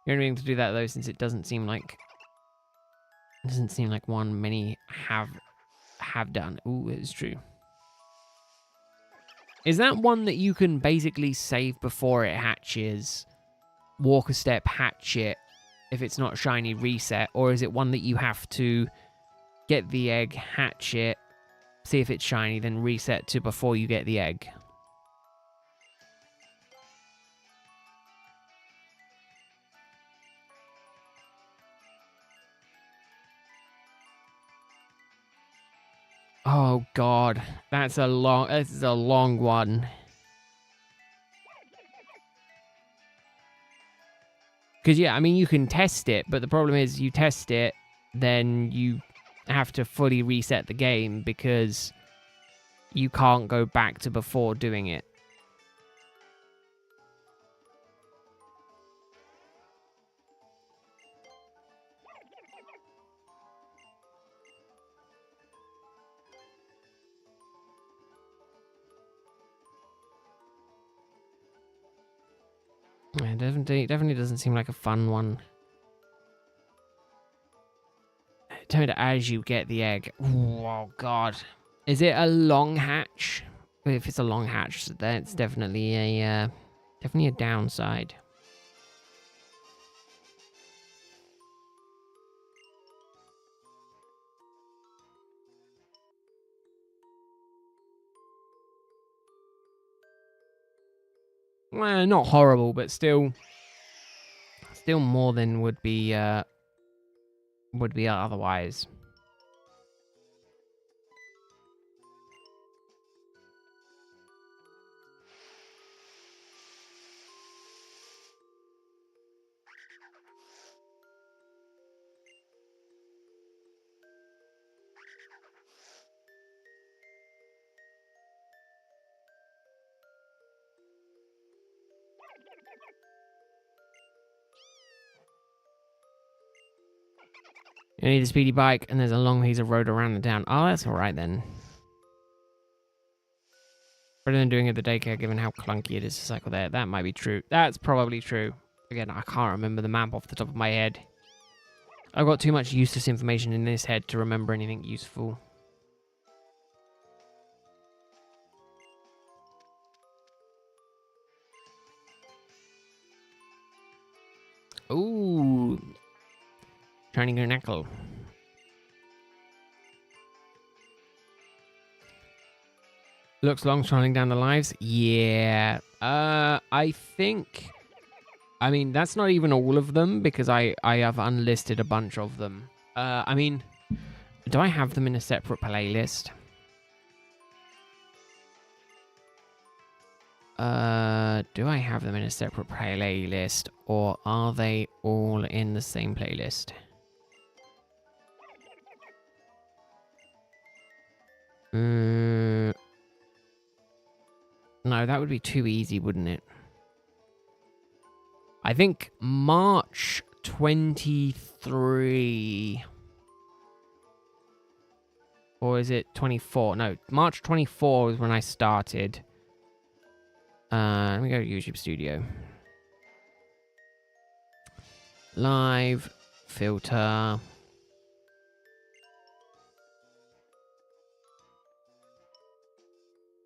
You're only able to do that, though, since it doesn't seem like one many have done. Ooh, it's true. Is that one that you can basically save before it hatches? Walk a step, hatch it. If it's not shiny, reset. Or is it one that you have to get the egg, hatch it, see if it's shiny, then reset to before you get the egg? Oh God, this is a long one. Because yeah, I mean, you can test it, but the problem is you test it, then you have to fully reset the game because you can't go back to before doing it. Yeah, definitely doesn't seem like a fun one. Tell me as you get the egg. Ooh, oh god. Is it a long hatch? If it's a long hatch, then it's definitely a downside. Well, not horrible, but still more than would be otherwise. You need a speedy bike, and there's a long piece of road around the town. Oh, that's all right then. Better than doing it at the daycare, given how clunky it is to cycle there. That might be true. That's probably true. Again, I can't remember the map off the top of my head. I've got too much useless information in this head to remember anything useful. Ooh. Trying to get an echo. Looks long trolling down the lives. Yeah. I think... I mean, that's not even all of them, because I have unlisted a bunch of them. I mean, do I have them in a separate playlist? Do I have them in a separate playlist, or are they all in the same playlist? No, that would be too easy, wouldn't it? I think March 23... Or is it 24? No, March 24 was when I started. Let me go to YouTube Studio. Live. Filter.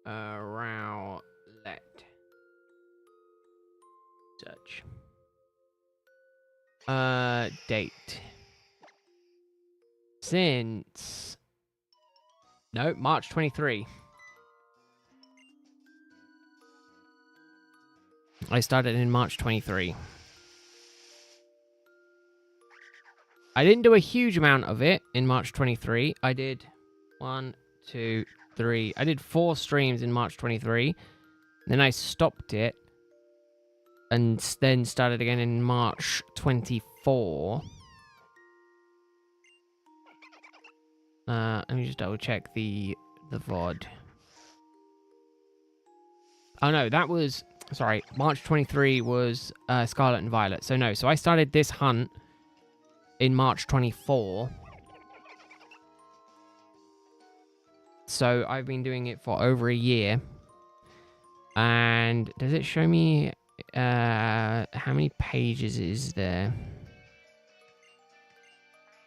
ROWLET. Search. Date. Since... No, March 23. I started in March 23. I didn't do a huge amount of it in March 23. I did 1, 2, 3. I did 4 streams in March 23. Then I stopped it. And then started again in March 24. Let me just double check the VOD. Oh no, that was... Sorry, March 23 was Scarlet and Violet. So no, so I started this hunt in March 24. So I've been doing it for over a year. And does it show me how many pages is there?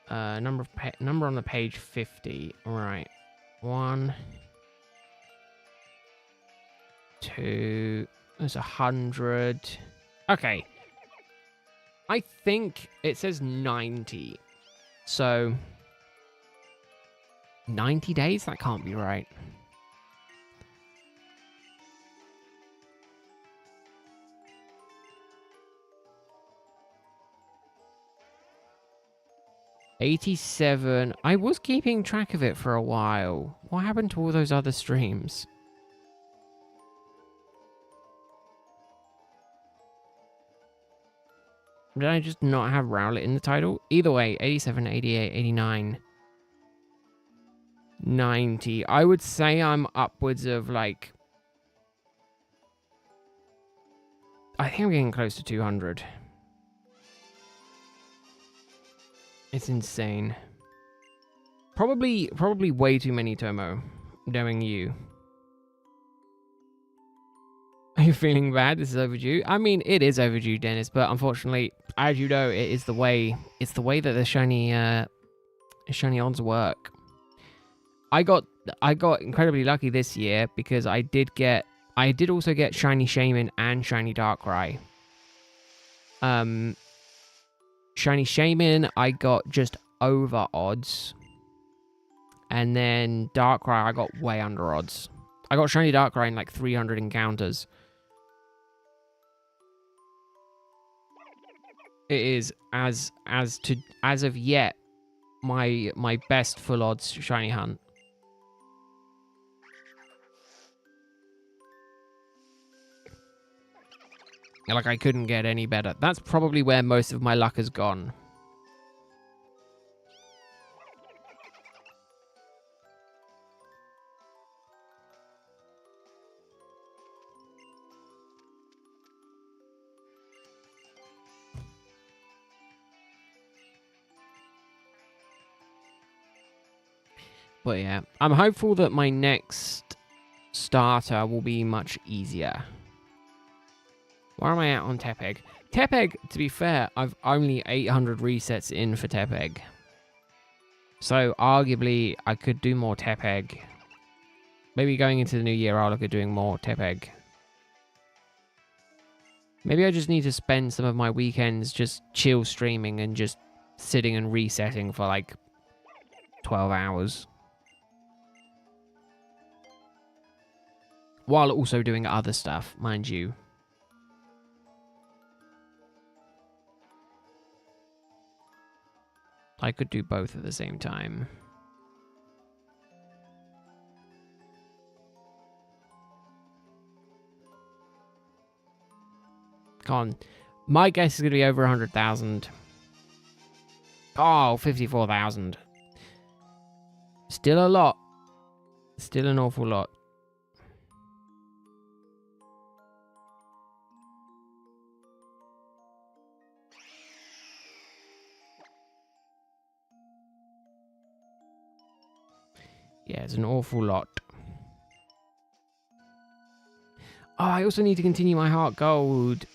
Number on the page 50. Right. 1, 2. There's 100. Okay. I think it says 90. So 90 days? That can't be right. $87. I was keeping track of it for a while. What happened to all those other streams? Did I just not have Rowlet in the title? Either way, 87, 88, 89. 90. I would say I'm upwards of like... I think I'm getting close to 200. It's insane. Probably way too many, Tomo, knowing you. Are you feeling bad? This is overdue. I mean, it is overdue, Dennis, but unfortunately, as you know, it is the way. It's the way that the shiny odds work. I got incredibly lucky this year because I did also get shiny Shaman and shiny Darkrai. Shiny Shaman I got just over odds, and then Darkrai I got way under odds. I got shiny Darkrai in like 300 encounters. It is as of yet my best full odds shiny hunt. Like, I couldn't get any better. That's probably where most of my luck has gone. But yeah, I'm hopeful that my next starter will be much easier. Where am I at on Tepeg? Tepeg, to be fair, I've only 800 resets in for Tepeg. So, arguably, I could do more Tepeg. Maybe going into the new year, I'll look at doing more Tepeg. Maybe I just need to spend some of my weekends just chill streaming and just sitting and resetting for like 12 hours. While also doing other stuff, mind you. I could do both at the same time. Come on. My guess is going to be over 100,000. Oh, 54,000. Still a lot. Still an awful lot. Yeah, it's an awful lot. Oh, I also need to continue my Heart Gold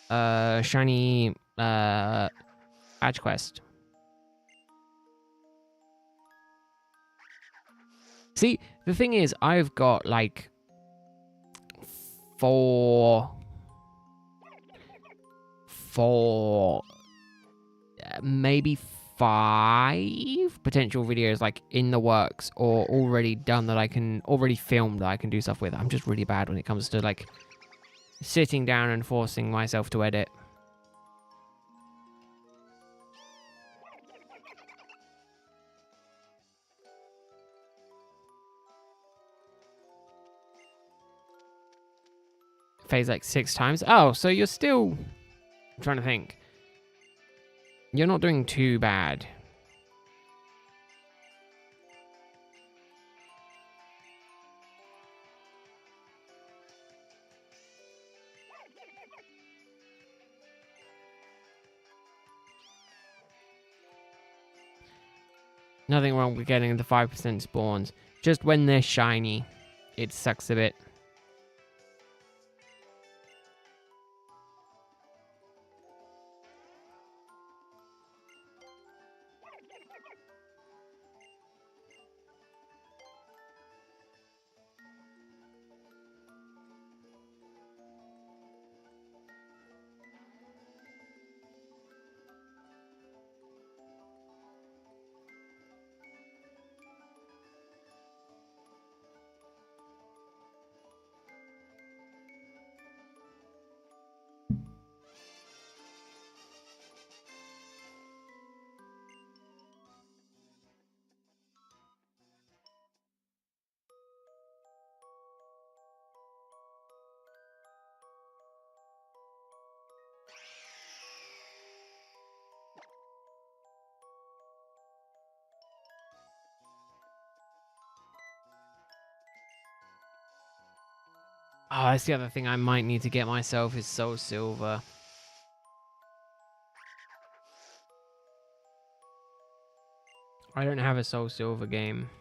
shiny badge quest. See, the thing is, I've got like 4 maybe 5 potential videos like in the works or already done that I can already filmed that I can do stuff with. I'm just really bad when it comes to like sitting down and forcing myself to edit. Phase like 6 times. Oh, so you're still... I'm trying to think. You're not doing too bad. Nothing wrong with getting the 5% spawns. Just when they're shiny, it sucks a bit. Oh, that's the other thing I might need to get myself is Soul Silver. I don't have a Soul Silver game.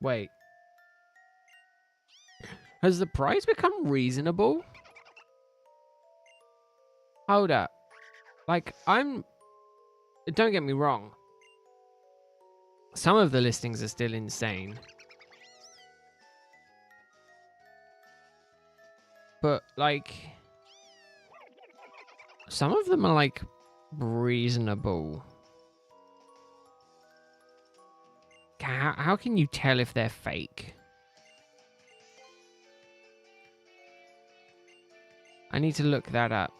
Wait. Has the price become reasonable? Hold up. Like, don't get me wrong. Some of the listings are still insane. But, like, some of them are, like, reasonable. How can you tell if they're fake? I need to look that up.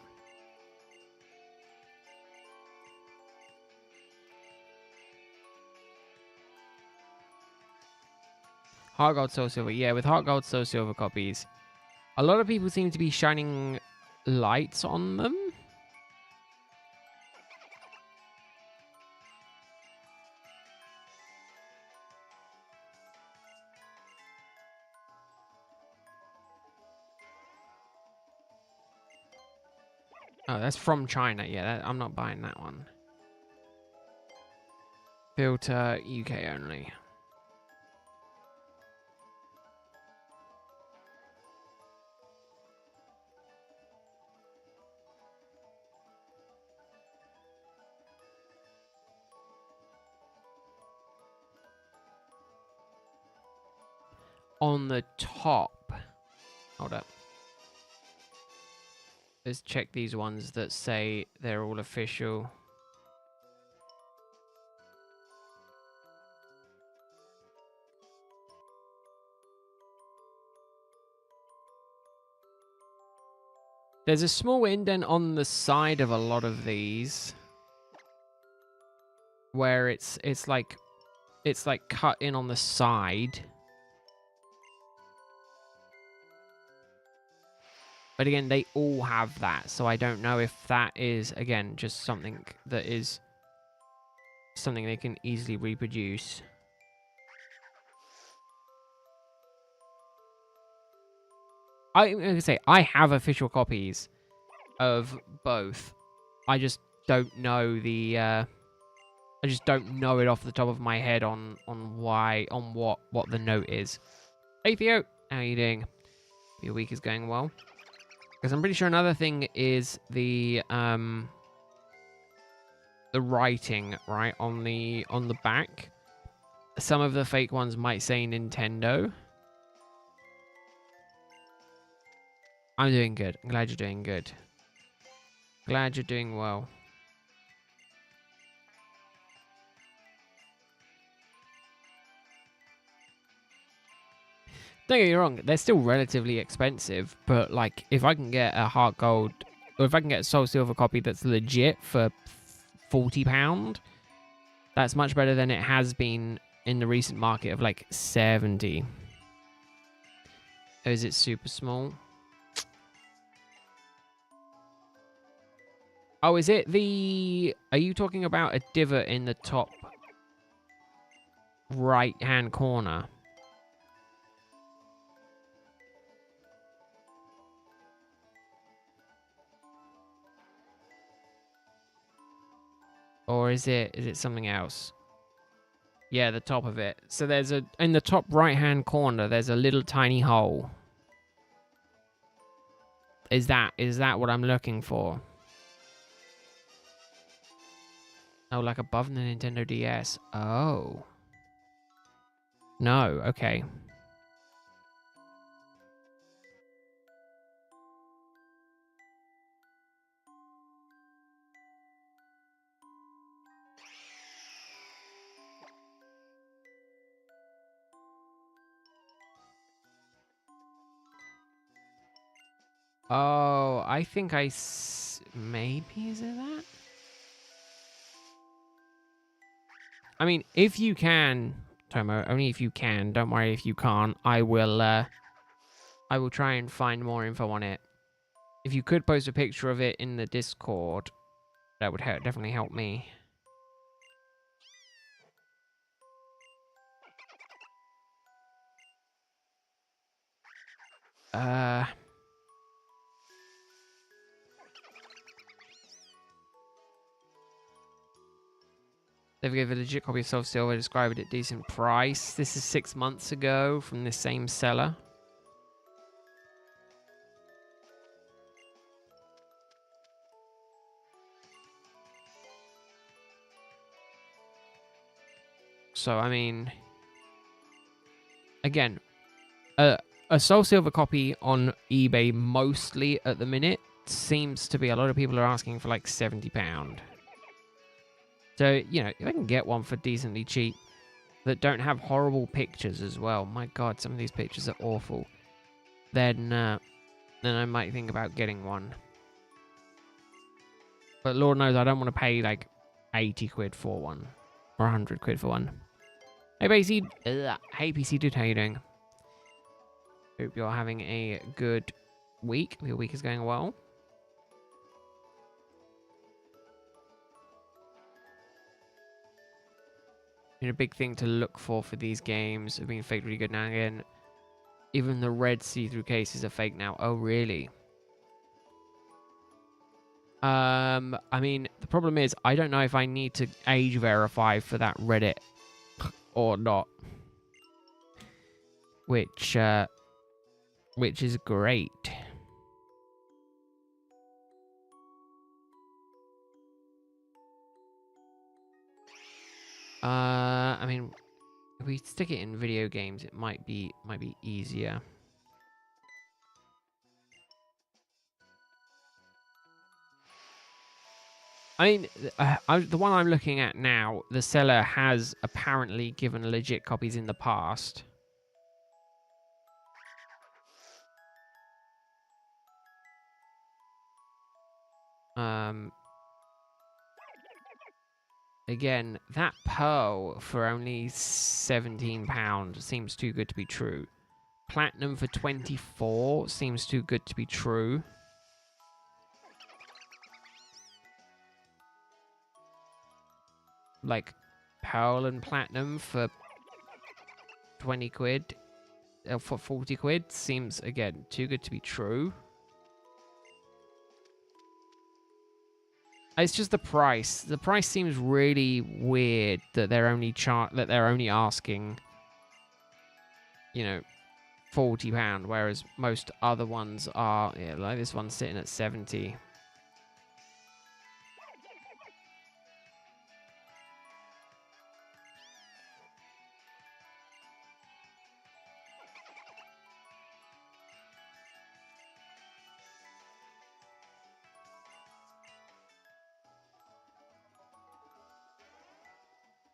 Heart Gold, Soul Silver. Yeah, with Heart Gold, Soul Silver copies, a lot of people seem to be shining lights on them. Oh, that's from China. Yeah, I'm not buying that one. Filter UK only. On the top. Hold up. Let's check these ones that say they're all official. There's a small indent on the side of a lot of these where it's like cut in on the side. But again, they all have that, so I don't know if that is, again, just something that is something they can easily reproduce. I'm going to say, I have official copies of both. I just don't know the, I just don't know it off the top of my head on what the note is. Hey Theo, how are you doing? Your week is going well? Because I'm pretty sure another thing is the writing, right, on the back. Some of the fake ones might say Nintendo. I'm doing good. I'm glad you're doing good. Glad you're doing well. Don't get me wrong, they're still relatively expensive, but like if I can get a Heart Gold or if I can get a Soul Silver copy that's legit for £40, that's much better than it has been in the recent market of like 70. Oh, is it super small? Oh, is it the... Are you talking about a divot in the top right-hand corner? Or is it something else? Yeah, the top of it. So there's in the top right-hand corner, there's a little tiny hole. Is that what I'm looking for? Oh, like above the Nintendo DS. Oh. No, okay. Oh, I think maybe is it that? I mean, if you can, Tomo, only if you can. Don't worry if you can't. I will try and find more info on it. If you could post a picture of it in the Discord, that would definitely help me. They've given a legit copy of Soul Silver, described it at decent price. This is 6 months ago from the same seller. So, I mean, again, a Soul Silver copy on eBay mostly at the minute seems to be a lot of people are asking for like £70. So, you know, if I can get one for decently cheap that don't have horrible pictures as well, my God, some of these pictures are awful, then I might think about getting one. But Lord knows I don't want to pay like 80 quid for one or 100 quid for one. Hey, PC Dude, how you doing? Hope you're having a good week. Your week is going well. And a big thing to look for these games have been faked really good now and again. Even the red see-through cases are fake now. Oh, really? I mean, the problem is I don't know if I need to age verify for that Reddit or not. Which is great. I mean, if we stick it in video games, it might be easier. I mean, the one I'm looking at now, the seller has apparently given legit copies in the past. Again, that pearl for only £17 seems too good to be true. Platinum for 24 seems too good to be true. Like, pearl and platinum for 20 quid, for 40 quid seems, again, too good to be true. It's just the price. The price seems really weird that they're only asking, you know, £40, whereas most other ones are, yeah, like this one's sitting at 70.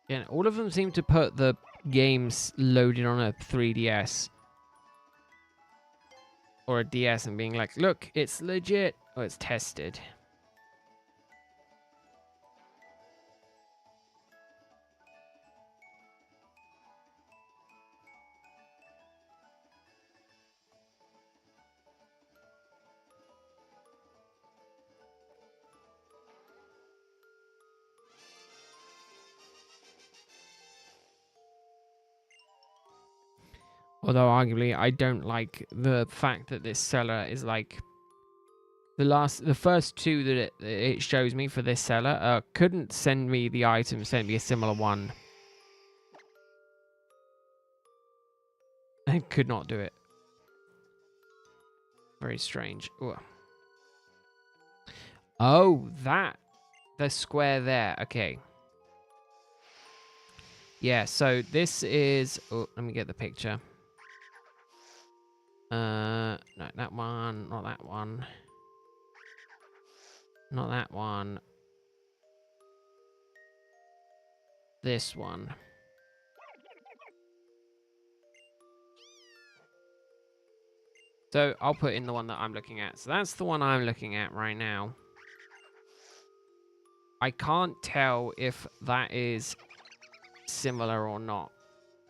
Yeah, all of them seem to put the games loaded on a 3DS or a DS and being like, look, it's legit. Oh, it's tested. Although arguably I don't like the fact that this seller is like the first two that it shows me for this seller couldn't send me the item, sent me a similar one. I could not do it. Very strange. Ooh. Oh, the square there. Okay. Yeah, so this is, oh, let me get the picture. No, that one, not that one. Not that one. This one. So I'll put in the one that I'm looking at. So that's the one I'm looking at right now. I can't tell if that is similar or not.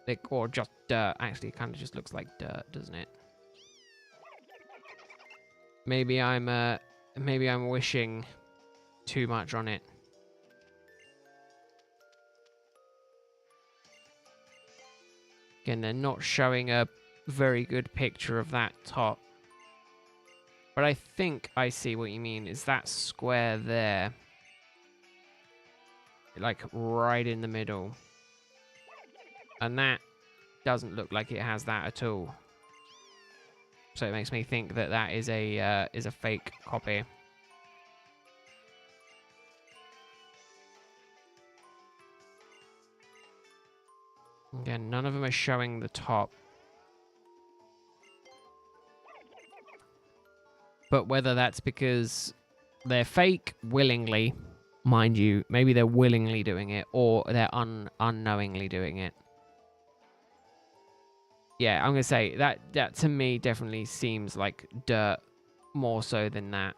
Like, or just dirt. Actually, it kind of just looks like dirt, doesn't it? Maybe I'm wishing too much on it. Again, they're not showing a very good picture of that top. But I think I see what you mean. Is that square there? Like right in the middle. And that doesn't look like it has that at all. So it makes me think that that is a fake copy. Again, none of them are showing the top. But whether that's because they're fake willingly, mind you, maybe they're willingly doing it, or they're unknowingly doing it. Yeah, I'm going to say that to me definitely seems like dirt more so than that.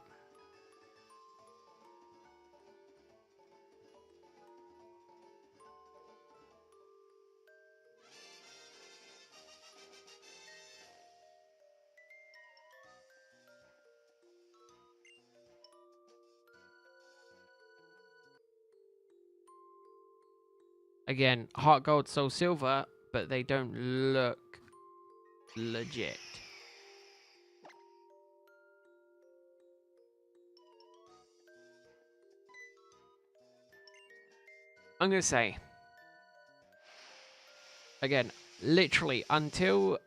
Again, heart gold, soul silver, but they don't look legit. I'm going to say, again, literally until,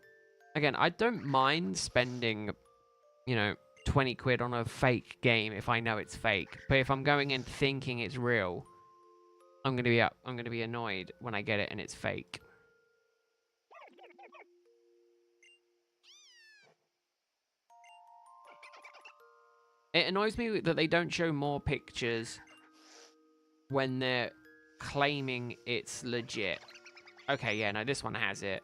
again, I don't mind spending, 20 quid on a fake game if I know it's fake. But if I'm going in thinking it's real, I'm going to be annoyed when I get it and it's fake. It annoys me that they don't show more pictures when they're claiming it's legit. Okay, yeah, no, this one has it.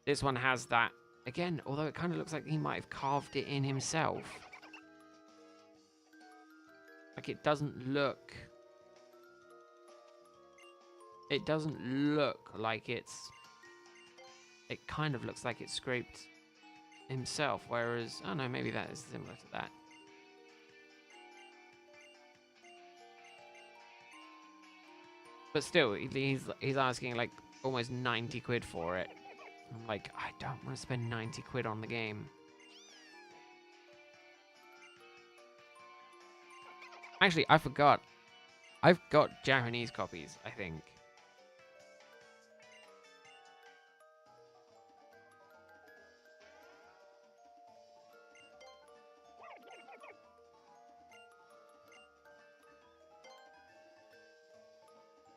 This one has that. Again, although it kind of looks like he might have carved it in himself. Like, it doesn't look... It doesn't look like it's... It kind of looks like it's scraped himself, whereas... Oh, no, maybe that is similar to that. But still, he's asking, like, almost 90 quid for it. I'm like, I don't want to spend 90 quid on the game. Actually, I forgot. I've got Japanese copies, I think.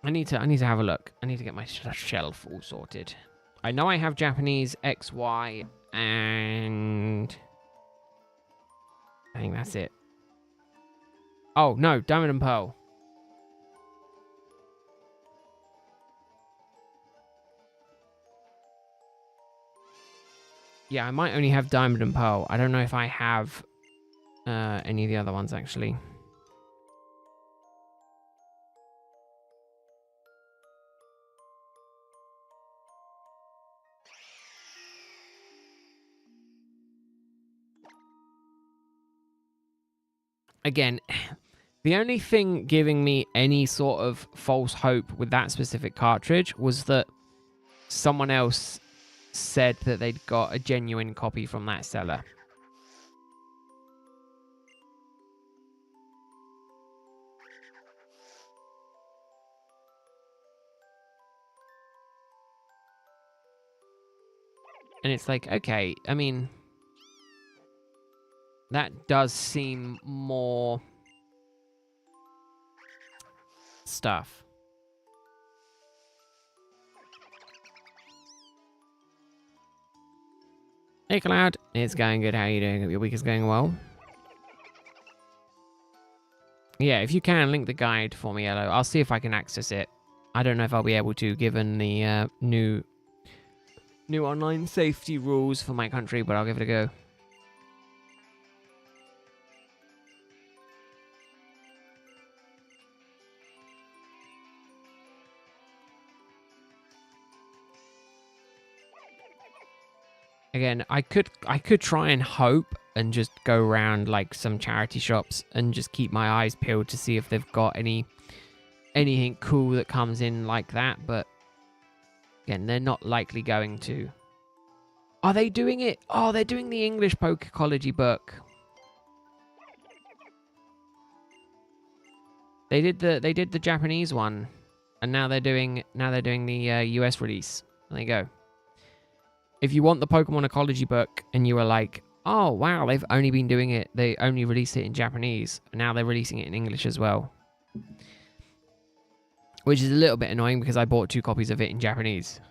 I need to have a look. I need to get my shelf all sorted. I know I have Japanese XY and I think that's it. Oh, no, Diamond and Pearl. Yeah, I might only have Diamond and Pearl. I don't know if I have any of the other ones, actually. Again, the only thing giving me any sort of false hope with that specific cartridge was that someone else said that they'd got a genuine copy from that seller. And it's like, okay, I mean, that does seem more stuff. Hey, Cloud. It's going good. How are you doing? Hope your week is going well. Yeah, if you can, link the guide for me, Yellow. I'll see if I can access it. I don't know if I'll be able to, given the new online safety rules for my country, but I'll give it a go. Again, I could try and hope and just go around like some charity shops and just keep my eyes peeled to see if they've got anything cool that comes in like that, but again, they're not likely going to. Are they doing it? Oh, they're doing the English Pokecology book. They did the Japanese one, and now they're doing the US release. There you go. If you want the Pokemon Ecology book and you were like, oh wow, they've only been doing it, they only released it in Japanese, and now they're releasing it in English as well. Which is a little bit annoying because I bought 2 copies of it in Japanese.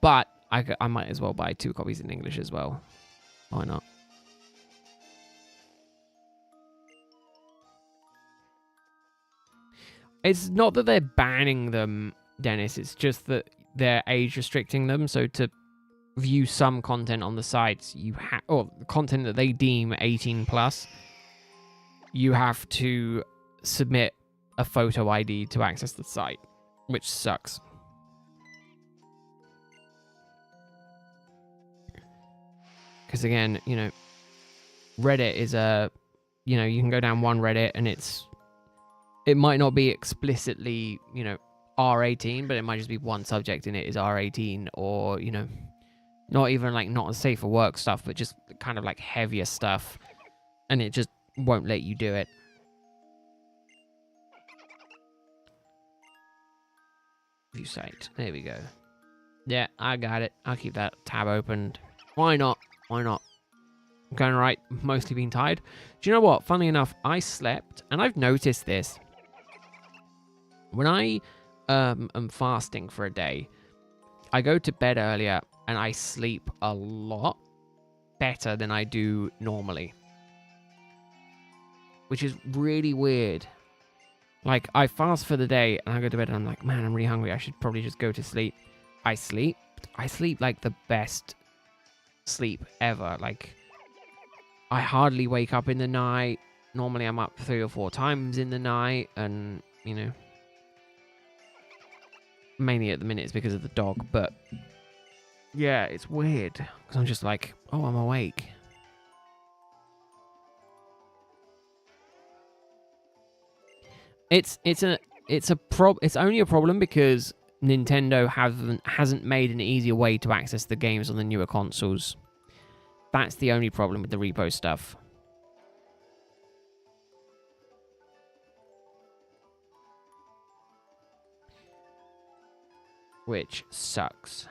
But I might as well buy 2 copies in English as well. Why not? It's not that they're banning them, Dennis. It's just that they're age restricting them. So to view some content on the sites, you have, or content that they deem 18 plus, you have to submit a photo ID to access the site, which sucks. Because again, you know, Reddit is a, you know, you can go down one Reddit and it might not be explicitly, you know, R18, but it might just be one subject in it is R18, or, you know, not even like not safe for work stuff, but just kind of like heavier stuff, and it just won't let you do it. View site. There we go. Yeah, I got it. I'll keep that tab opened. Why not? Why not? I'm going right. Mostly been tired. Do you know what? Funnily enough, I slept, and I've noticed this. When I am fasting for a day, I go to bed earlier, and I sleep a lot better than I do normally. Which is really weird. Like, I fast for the day, and I go to bed, and I'm like, man, I'm really hungry. I should probably just go to sleep. I sleep like the best sleep ever. Like, I hardly wake up in the night. Normally, I'm up 3 or 4 times in the night, and, you know, mainly at the minute it's because of the dog, but yeah, it's weird, because I'm just like, oh, I'm awake. It's only a problem because Nintendo hasn't made an easier way to access the games on the newer consoles. That's the only problem with the repo stuff. Which sucks.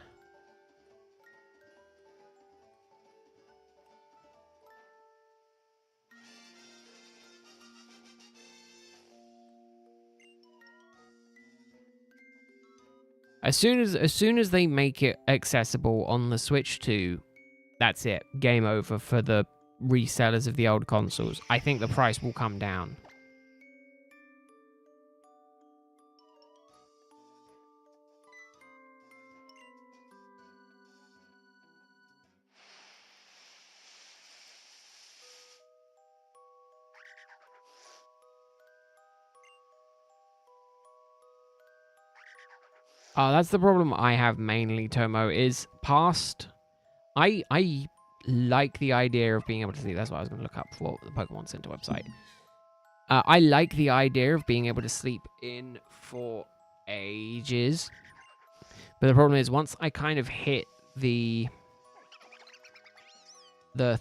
As soon as they make it accessible on the Switch 2, that's it. Game over for the resellers of the old consoles. I think the price will come down. That's the problem I have mainly, Tomo, is past... I like the idea of being able to see... That's what I was going to look up for the Pokemon Center website. I like the idea of being able to sleep in for ages. But the problem is, once I kind of hit the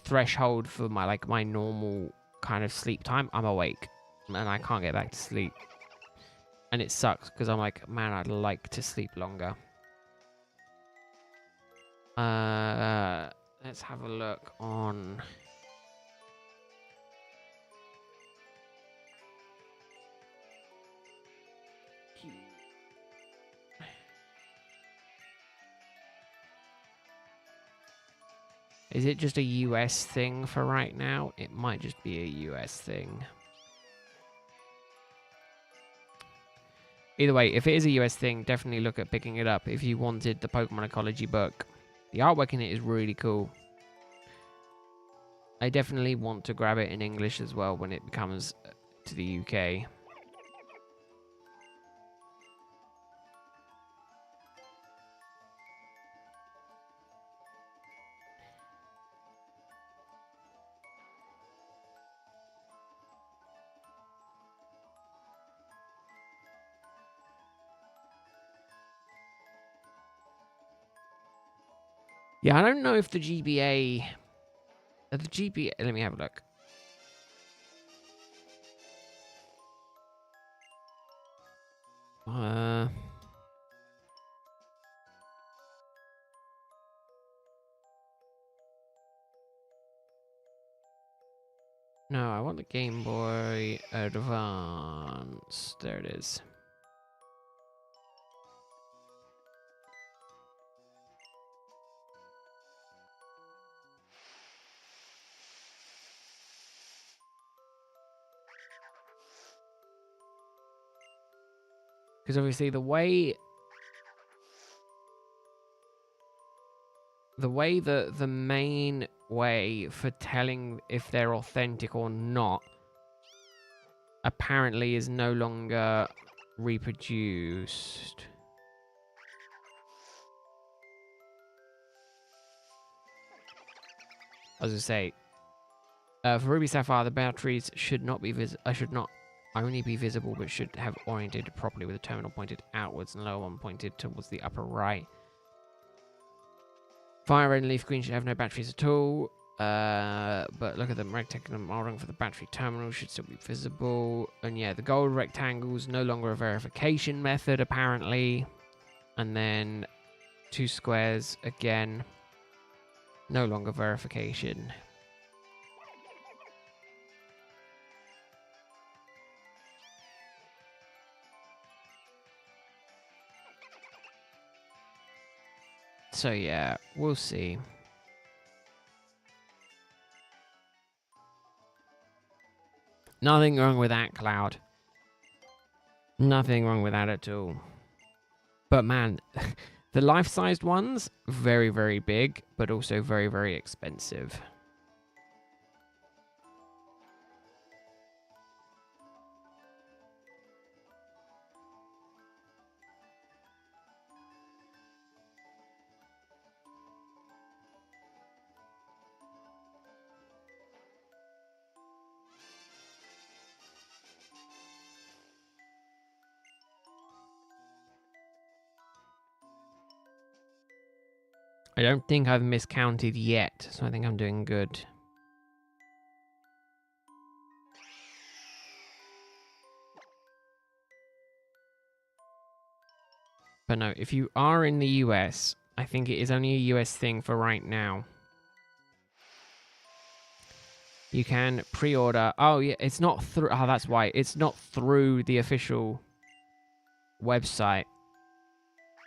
threshold for my normal kind of sleep time, I'm awake. And I can't get back to sleep. And it sucks, because I'm like, man, I'd like to sleep longer. Let's have a look on... Is it just a US thing for right now? It might just be a US thing. Either way, if it is a US thing, definitely look at picking it up if you wanted the Pokemon Ecology book. The artwork in it is really cool. I definitely want to grab it in English as well when it comes to the UK. Yeah, I don't know if the GBA... The GBA... Let me have a look. Uh... No, I want the Game Boy Advance. There it is. Because obviously the way the main way for telling if they're authentic or not apparently is no longer reproduced. As I say, for Ruby Sapphire, the batteries should not be should not only be visible, but should have orientated properly with the terminal pointed outwards and lower one pointed towards the upper right. Fire red and leaf green should have no batteries at all. But look at them, rectangular modeling for the battery terminal should still be visible. And yeah, the gold rectangles no longer a verification method apparently. And then 2 squares again, no longer verification. So yeah, we'll see. Nothing wrong with that, Cloud. Nothing wrong with that at all. But man, the life-sized ones, very, very big, but also very, very expensive. I don't think I've miscounted yet, so I think I'm doing good. But no, if you are in the US, I think it is only a US thing for right now. You can pre-order. Oh, yeah, it's not through. Oh, that's why. It's not through the official website.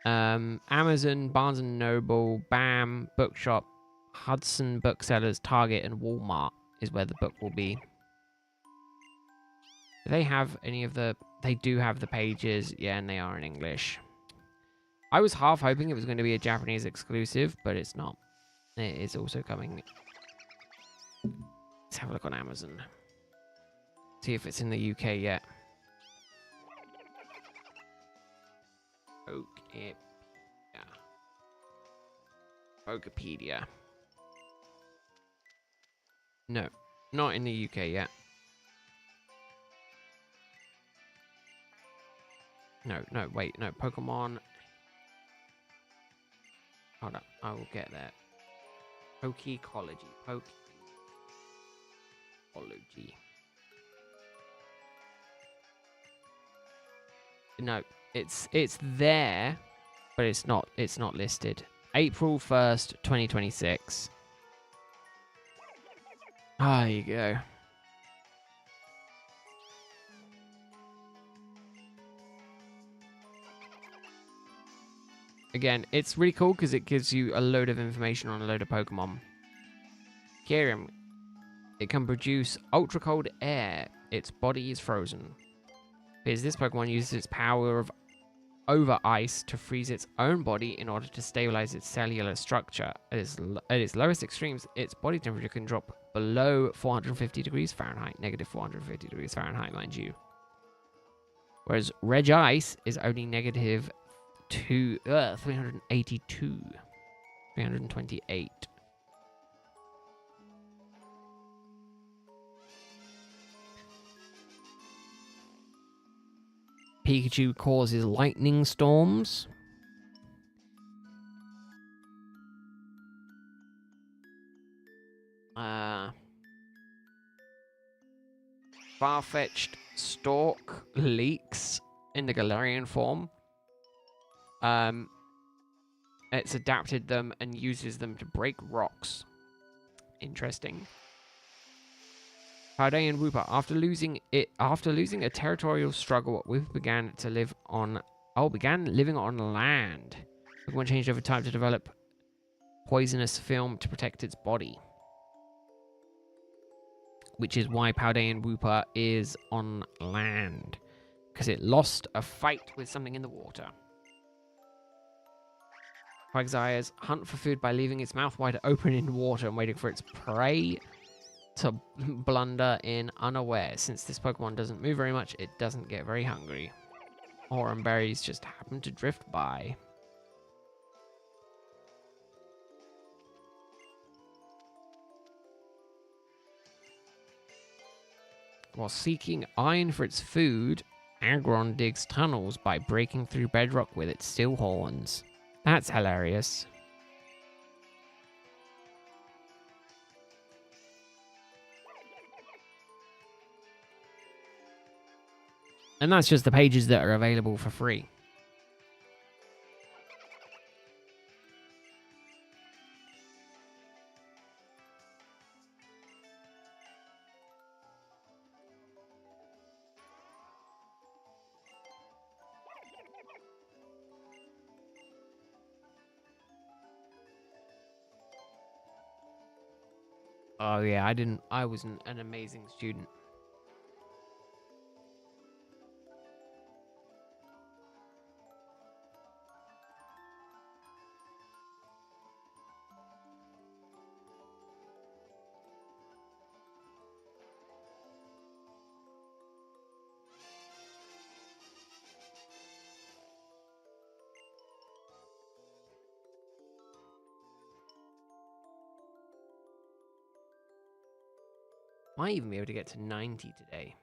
Amazon, Barnes & Noble, BAM, Bookshop, Hudson Booksellers, Target, and Walmart is where the book will be. Do they have any of the... They do have the pages. Yeah, and they are in English. I was half hoping it was going to be a Japanese exclusive, but it's not. It is also coming. Let's have a look on Amazon. See if it's in the UK yet. Okay. Wikipedia. No, not in the UK yet. No, wait, no, Pokemon. Hold up, I will get there. Pokecology. No, it's there, but it's not listed. April 1st, 2026. There you go. Again, it's really cool because it gives you a load of information on a load of Pokemon. Kyurem. It can produce ultra cold air. Its body is frozen. Because this Pokemon uses its power of over ice to freeze its own body in order to stabilize its cellular structure. At its lowest extremes, its body temperature can drop below 450 degrees Fahrenheit, negative 450 degrees Fahrenheit, mind you. Whereas Reg Ice is only negative 382, 328. Pikachu causes lightning storms. Far-fetched stalk leaks in the Galarian form. It's adapted them and uses them to break rocks. Interesting. Paldean Wooper. After losing a territorial struggle, Wooper began living on land. Pokemon changed over time to develop poisonous film to protect its body, which is why Paldean Wooper is on land, because it lost a fight with something in the water. Quagsires hunt for food by leaving its mouth wide open in water and waiting for its prey to blunder in unaware. Since this Pokemon doesn't move very much, it doesn't get very hungry. Aurum berries just happen to drift by. While seeking iron for its food, Aggron digs tunnels by breaking through bedrock with its steel horns. That's hilarious. And that's just the pages that are available for free. Oh yeah, I wasn't an amazing student. Might even be able to get to 90 today.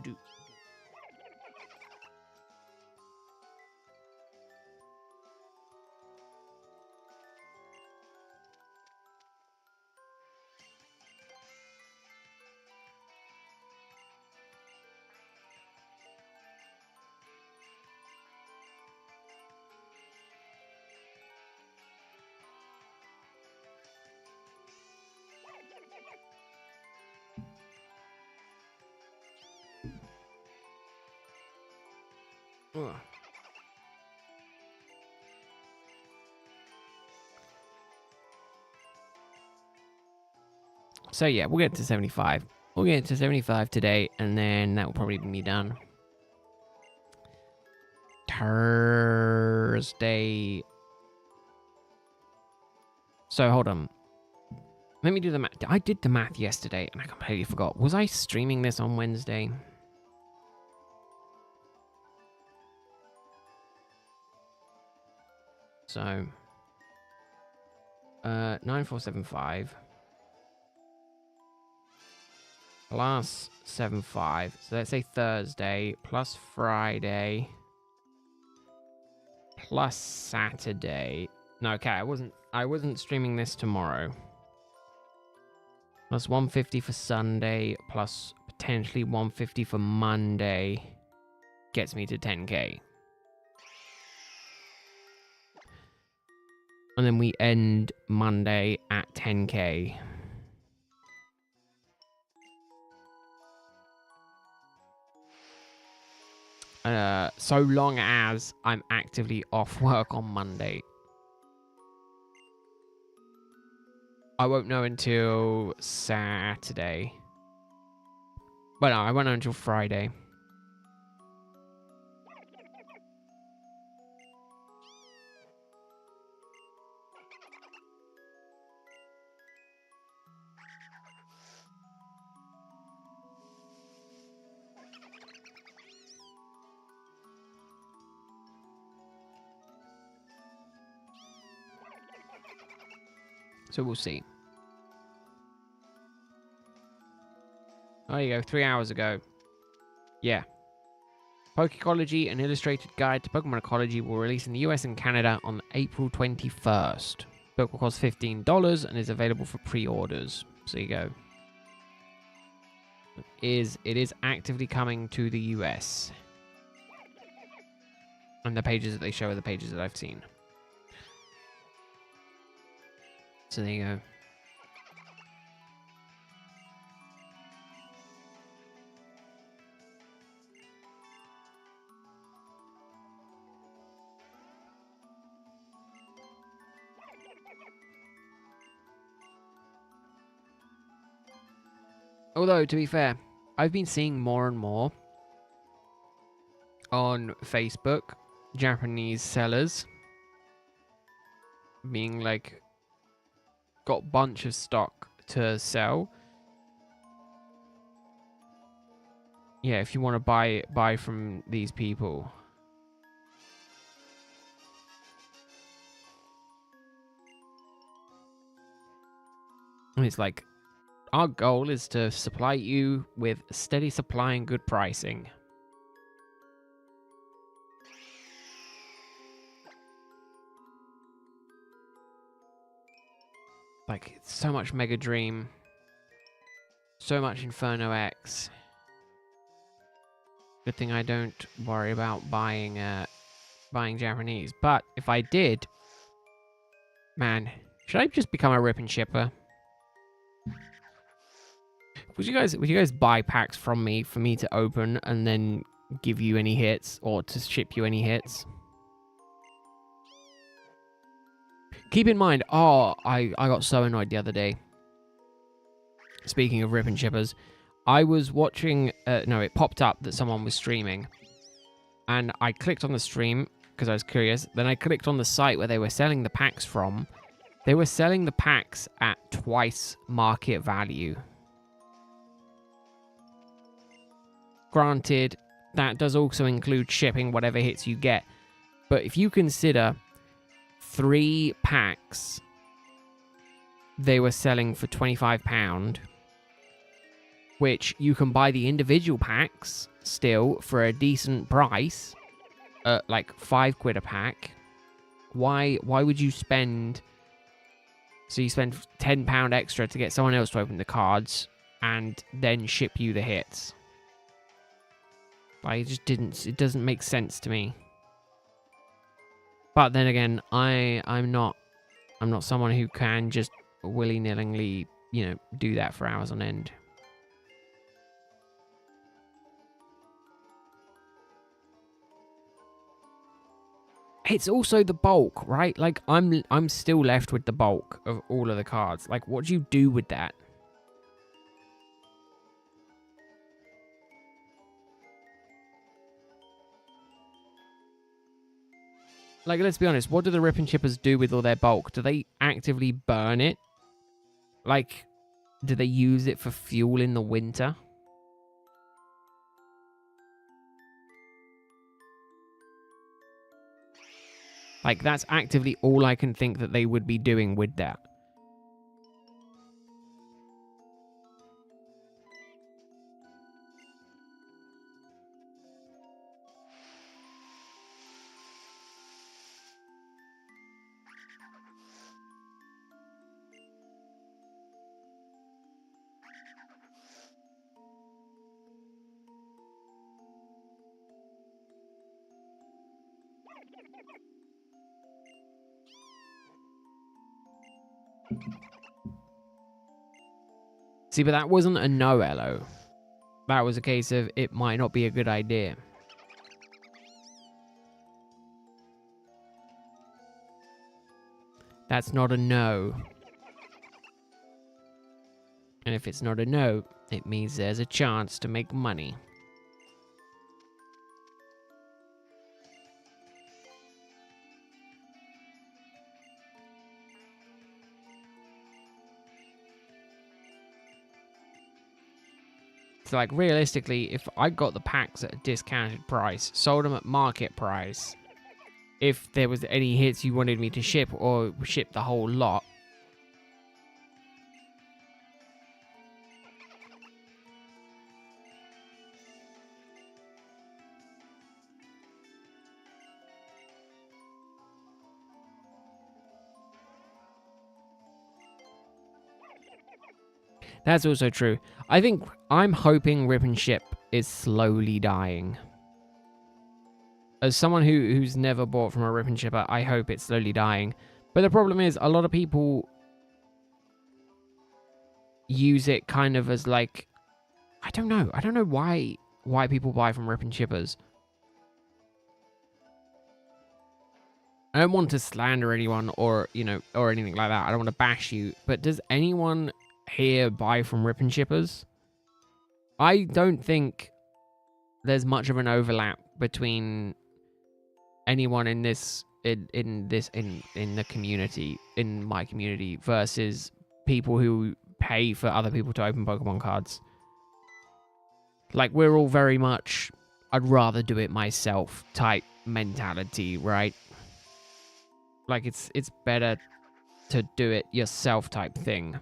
Do. Ugh. So yeah, we'll get to 75. We'll get to 75 today, and then that will probably be done. Thursday. So hold on. Let me do the math. I did the math yesterday, and I completely forgot. Was I streaming this on Wednesday? So, 9475 plus 75. So let's say Thursday plus Friday plus Saturday. No, okay, I wasn't streaming this tomorrow. Plus 150 for Sunday plus potentially 150 for Monday gets me to 10k. And then we end Monday at 10k. So long as I'm actively off work on Monday. I won't know until Saturday. But no, I went on until Friday. So we'll see. Oh, there you go. 3 hours ago. Yeah. Pokecology, an illustrated guide to Pokemon ecology, will release in the US and Canada on April 21st. Book will cost $15 and is available for pre-orders. So there you go. It is actively coming to the US. And the pages that they show are the pages that I've seen. So there you go. Although, to be fair, I've been seeing more and more on Facebook Japanese sellers being like, got a bunch of stock to sell. Yeah, if you want to buy from these people. And it's like, our goal is to supply you with steady supply and good pricing. Like, so much Mega Dream. So much Inferno X. Good thing I don't worry about buying Japanese. But if I did, man, should I just become a rip and shipper? Would you guys buy packs from me for me to open and then give you any hits or to ship you any hits? Keep in mind, I got so annoyed the other day. Speaking of rip and shippers, I was watching, it popped up that someone was streaming. And I clicked on the stream because I was curious. Then I clicked on the site where they were selling the packs from. They were selling the packs at twice market value. Granted, that does also include shipping whatever hits you get. But if you consider 3 packs, they were selling for £25, which you can buy the individual packs still for a decent price, like £5 a pack. Why would you spend? So you spend £10 extra to get someone else to open the cards and then ship you the hits. Like, it doesn't make sense to me. But then again, I'm not someone who can just willy-nilly, do that for hours on end. It's also the bulk, right? Like, I'm still left with the bulk of all of the cards. Like, what do you do with that? Like, let's be honest, what do the rip and chippers do with all their bulk? Do they actively burn it? Like, do they use it for fuel in the winter? Like, that's actively all I can think that they would be doing with that. See, but that wasn't a no, Elo. That was a case of it might not be a good idea. That's not a no. And if it's not a no, It means there's a chance to make money. So, like, realistically, if I got the packs at a discounted price, sold them at market price, if there was any hits you wanted me to ship or ship the whole lot, that's also true. I'm hoping Rip and Ship is slowly dying. As someone who's never bought from a Rip and Shipper, I hope it's slowly dying. But the problem is, a lot of people use it kind of as like, I don't know why people buy from Rip and Shippers. I don't want to slander anyone or, or anything like that. I don't want to bash you. But does anyone here buy from Rip and Shippers? I don't think there's much of an overlap between anyone in this in the community, in my community, versus people who pay for other people to open Pokemon cards. Like, we're all very much I'd rather do it myself type mentality, right? Like, it's better to do it yourself type thing.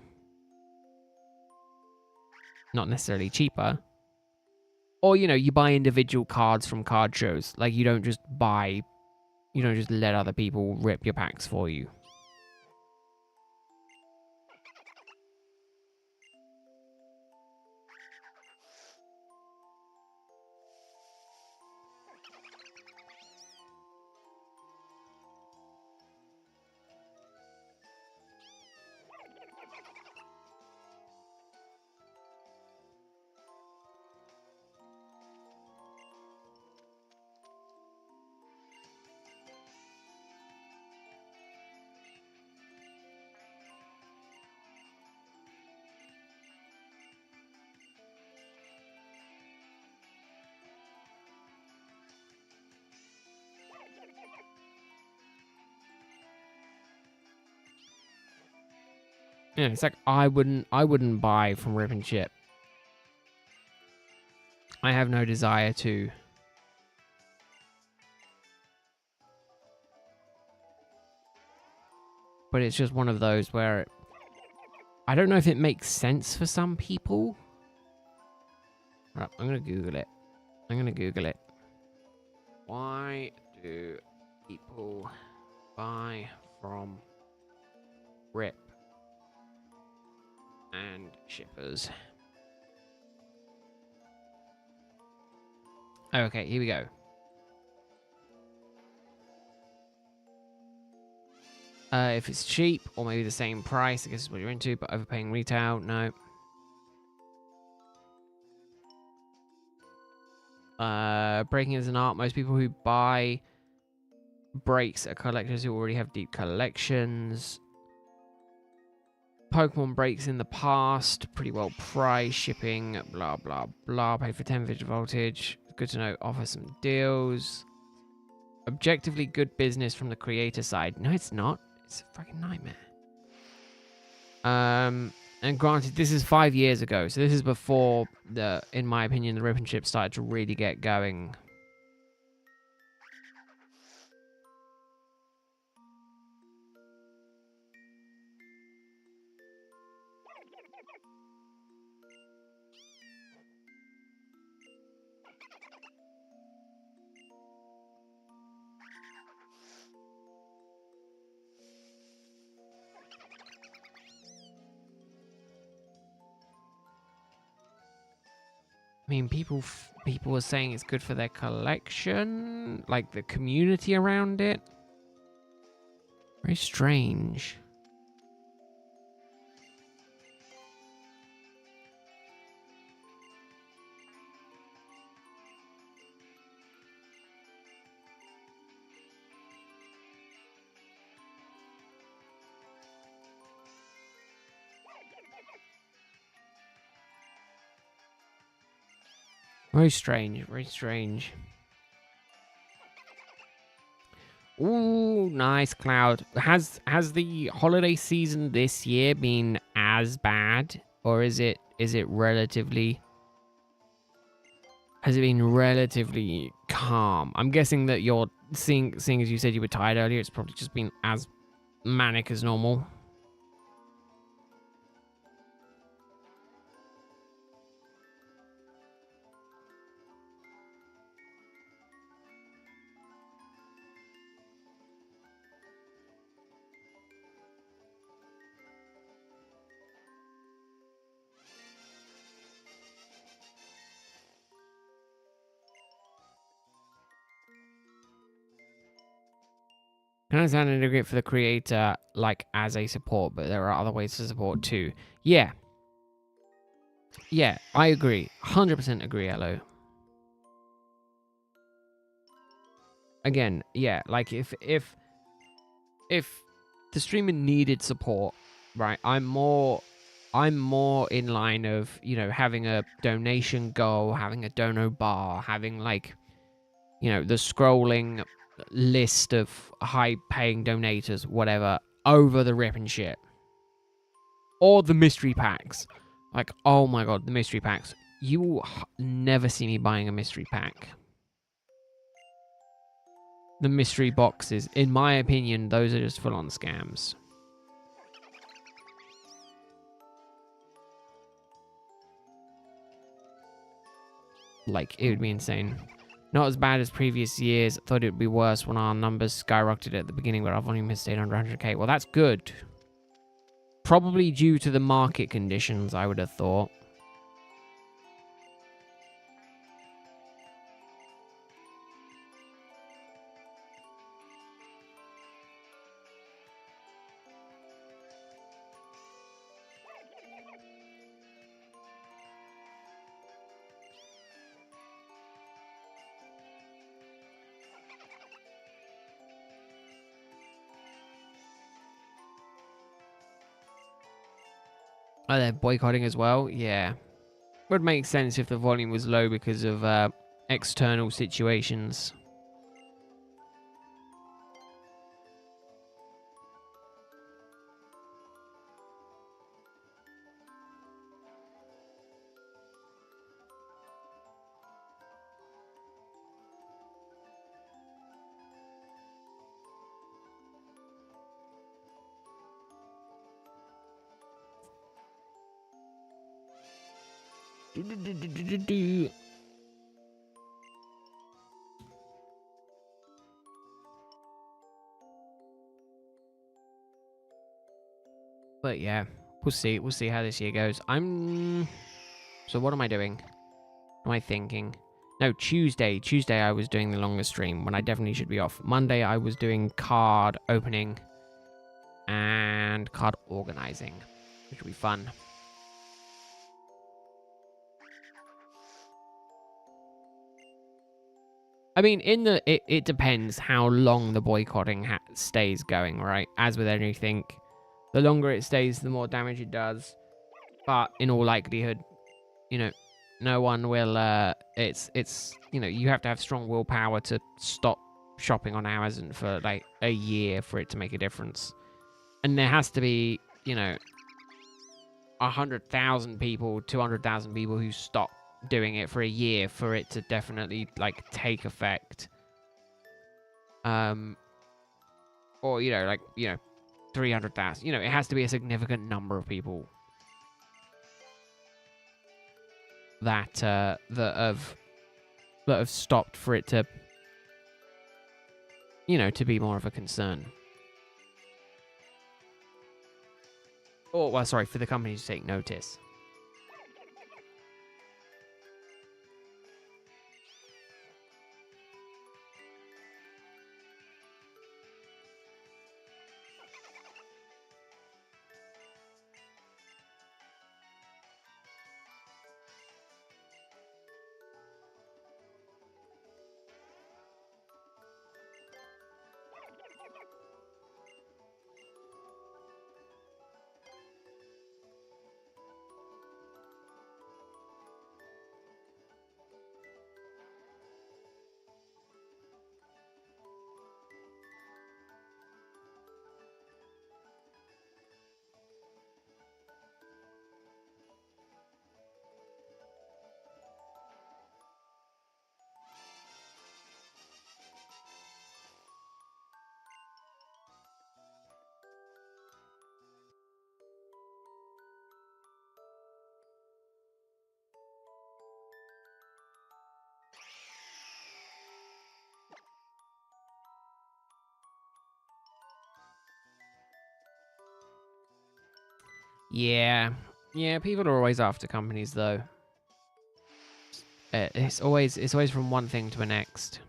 Not necessarily cheaper. Or, you buy individual cards from card shows. Like, you don't just let other people rip your packs for you. Yeah, it's like I wouldn't buy from Rip and Ship. I have no desire to. But it's just one of those where I don't know if it makes sense for some people. Right, I'm going to Google it. Why do people buy from Rip and Shippers? Okay, here we go. If it's cheap or maybe the same price, I guess is what you're into, but overpaying retail, no. Breaking is an art. Most people who buy breaks are collectors who already have deep collections. Pokemon breaks in the past, pretty well priced, shipping, blah, blah, blah. Pay for 10 voltage. Good to know. Offer some deals. Objectively good business from the creator side. No, it's not. It's a fucking nightmare. And granted, this is 5 years ago, so this is before in my opinion, the Rip and Ship started to really get going. I mean, people are saying it's good for their collection, like the community around it. Very strange. Very strange, very strange. Ooh, nice cloud. Has the holiday season this year been as bad, or is it relatively has it been relatively calm? I'm guessing that you're seeing as you said you were tired earlier, it's probably just been as manic as normal. Can understand and integrate for the creator, like as a support, but there are other ways to support too. Yeah, yeah, I agree. 100% agree, Hello. Again, yeah, like if the streamer needed support, right? I'm more in line of, having a donation goal, having a dono bar, having like, the scrolling list of high paying donators, whatever, over the rip and shit. Or the mystery packs. Like, oh my god, the mystery packs. You will never see me buying a mystery pack. The mystery boxes, in my opinion, those are just full on scams. Like, it would be insane. Not as bad as previous years. Thought it would be worse when our numbers skyrocketed at the beginning, but our volume has stayed under 100k. Well, that's good. Probably due to the market conditions, I would have thought. Oh, they're boycotting as well? Yeah. Would make sense if the volume was low because of external situations. But yeah, we'll see. We'll see how this year goes. So what am I doing? What am I thinking? No, Tuesday. Tuesday I was doing the longest stream when I definitely should be off. Monday I was doing card opening and card organizing, which will be fun. I mean, it depends how long the boycotting stays going, right? As with anything, the longer it stays, the more damage it does. But in all likelihood, you know, no one will. It's you have to have strong willpower to stop shopping on Amazon for like a year for it to make a difference, and there has to be 100,000 people, 200,000 people who stop doing it for a year for it to definitely like take effect. Or 300,000. It has to be a significant number of people that have stopped for it to to be more of a concern. Oh, well, sorry, for the company to take notice. Yeah. Yeah, people are always after companies, though. It's always from one thing to the next.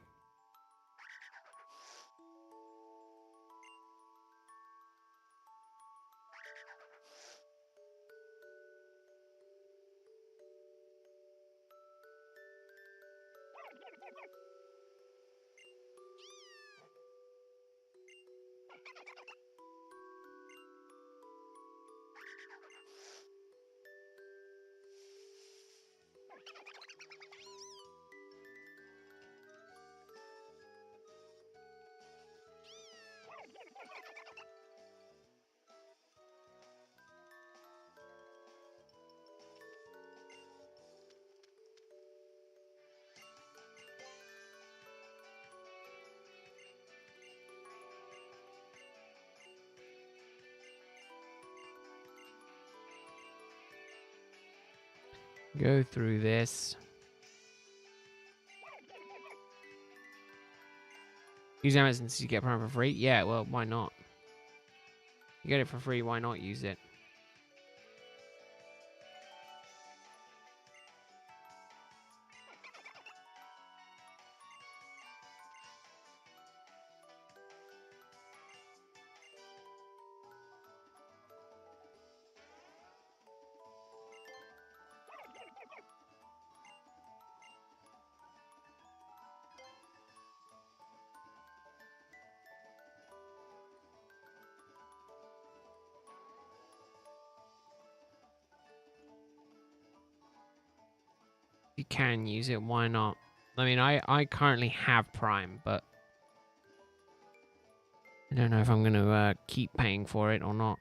Go through this. Use Amazon to get Prime for free? Yeah, well, why not? You get it for free, why not use it? You can use it, why not? I mean, I currently have Prime, but I don't know if I'm going to keep paying for it or not.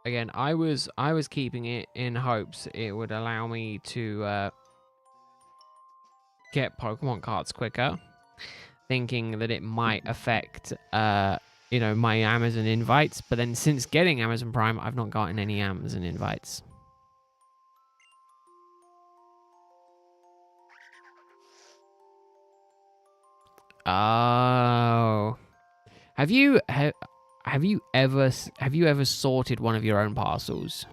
Again, I was keeping it in hopes it would allow me to get Pokemon cards quicker, thinking that it might affect my Amazon invites. But then since getting Amazon Prime, I've not gotten any Amazon invites. Oh, have you ever sorted one of your own parcels?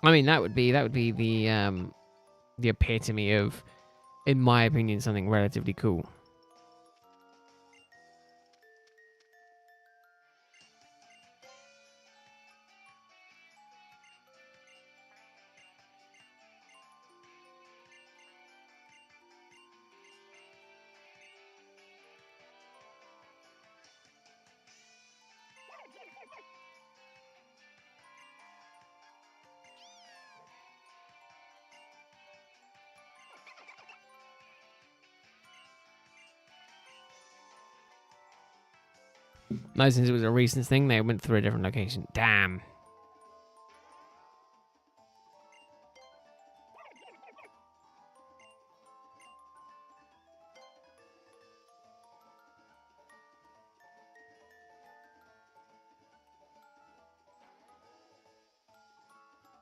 I mean, that would be the epitome of, in my opinion, something relatively cool. No, since it was a recent thing, they went through a different location. Damn.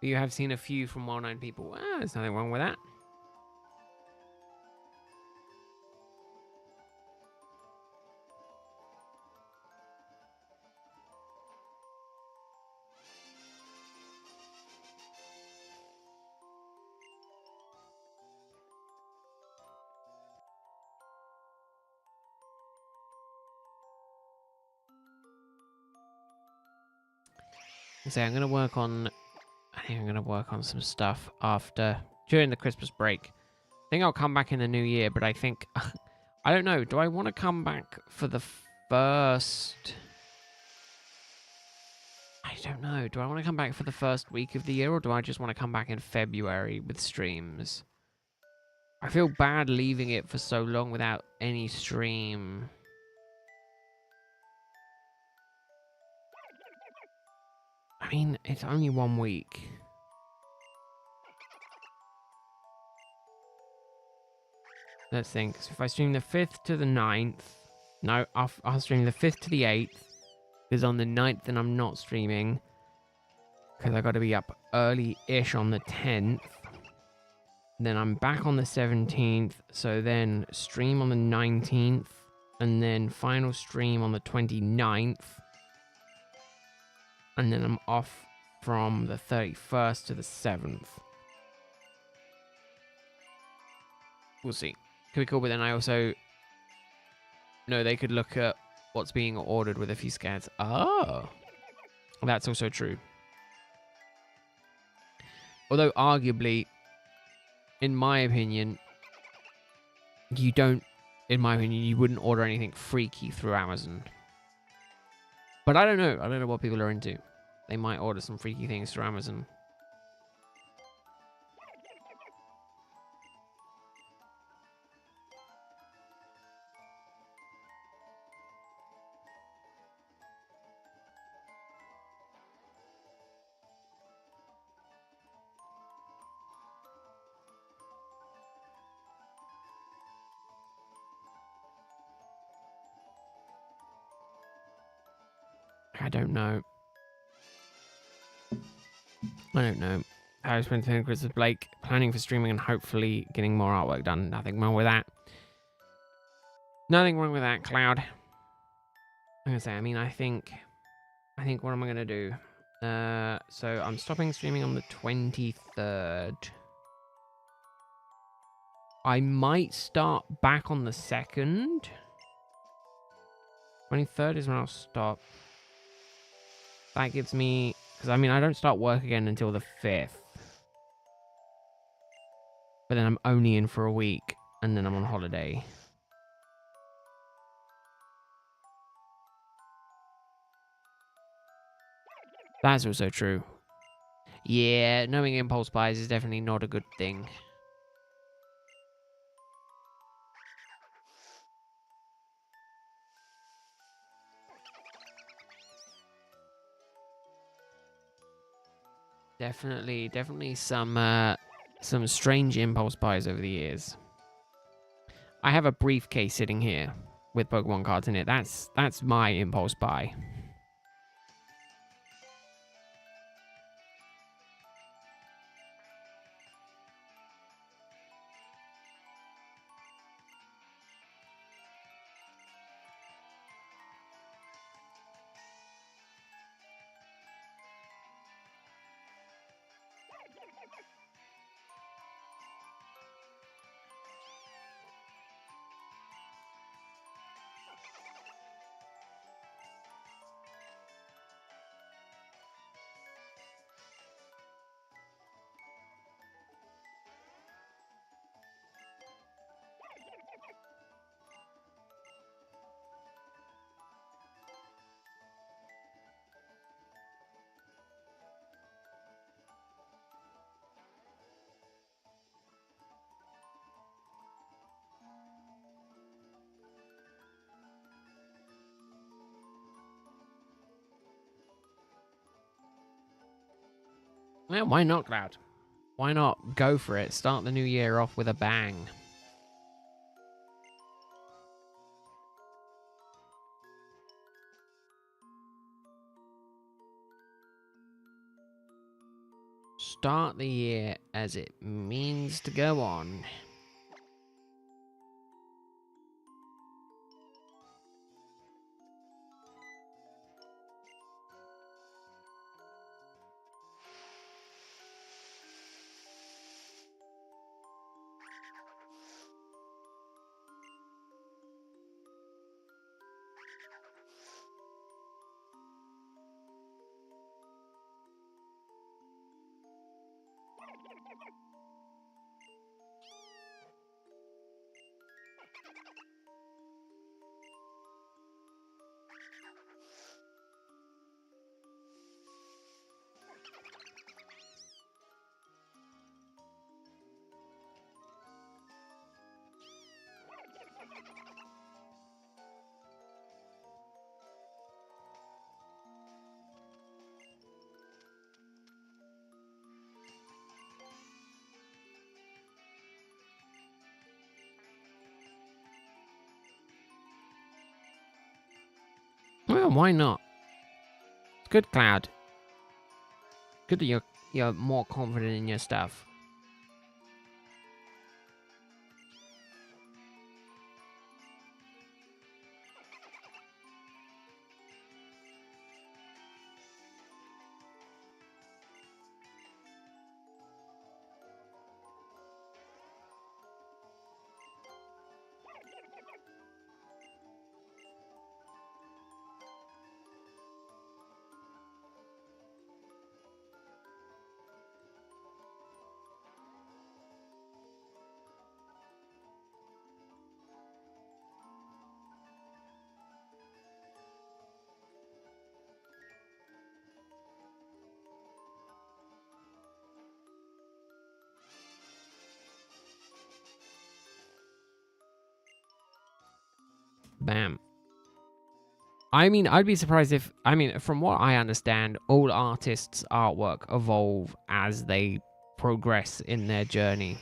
You have seen a few from well-known people. Well, there's nothing wrong with that. So I'm gonna work on. I think I'm gonna work on some stuff during the Christmas break. I think I'll come back in the new year, but I think I don't know. Do I want to come back for the first? I don't know. Do I want to come back for the first week of the year, or do I just want to come back in February with streams? I feel bad leaving it for so long without any stream. mean, it's only 1 week. Let's think. So if I stream the 5th to the 9th... No, I'll stream the 5th to the 8th. Because on the 9th, then I'm not streaming. Because I got to be up early-ish on the 10th. Then I'm back on the 17th. So then stream on the 19th. And then final stream on the 29th. And then I'm off from the 31st to the 7th. We'll see. Could be cool, but then I also know they could look at what's being ordered with a few scans. Oh, that's also true. Although arguably, in my opinion, you wouldn't order anything freaky through Amazon. But I don't know. I don't know what people are into. They might order some freaky things through Amazon. I don't know. I've been thinking Chris Blake, planning for streaming and hopefully getting more artwork done. Nothing wrong with that. Nothing wrong with that, Cloud. I'm gonna say, I mean, I think what am I gonna do? So I'm stopping streaming on the 23rd. I might start back on the 2nd. 23rd is when I'll stop. That gives me... Because, I mean, I don't start work again until the 5th. But then I'm only in for a week. And then I'm on holiday. That's also true. Yeah, knowing impulse buys is definitely not a good thing. Definitely some strange impulse buys over the years. I have a briefcase sitting here with Pokemon cards in it. That's my impulse buy. Yeah, why not, Cloud? Why not go for it? Start the new year off with a bang. Start the year as it means to go on. why not? It's good, Cloud. Good that you're more confident in your stuff. Bam. I mean, I'd be surprised if... I mean, from what I understand, all artists' artwork evolve as they progress in their journey.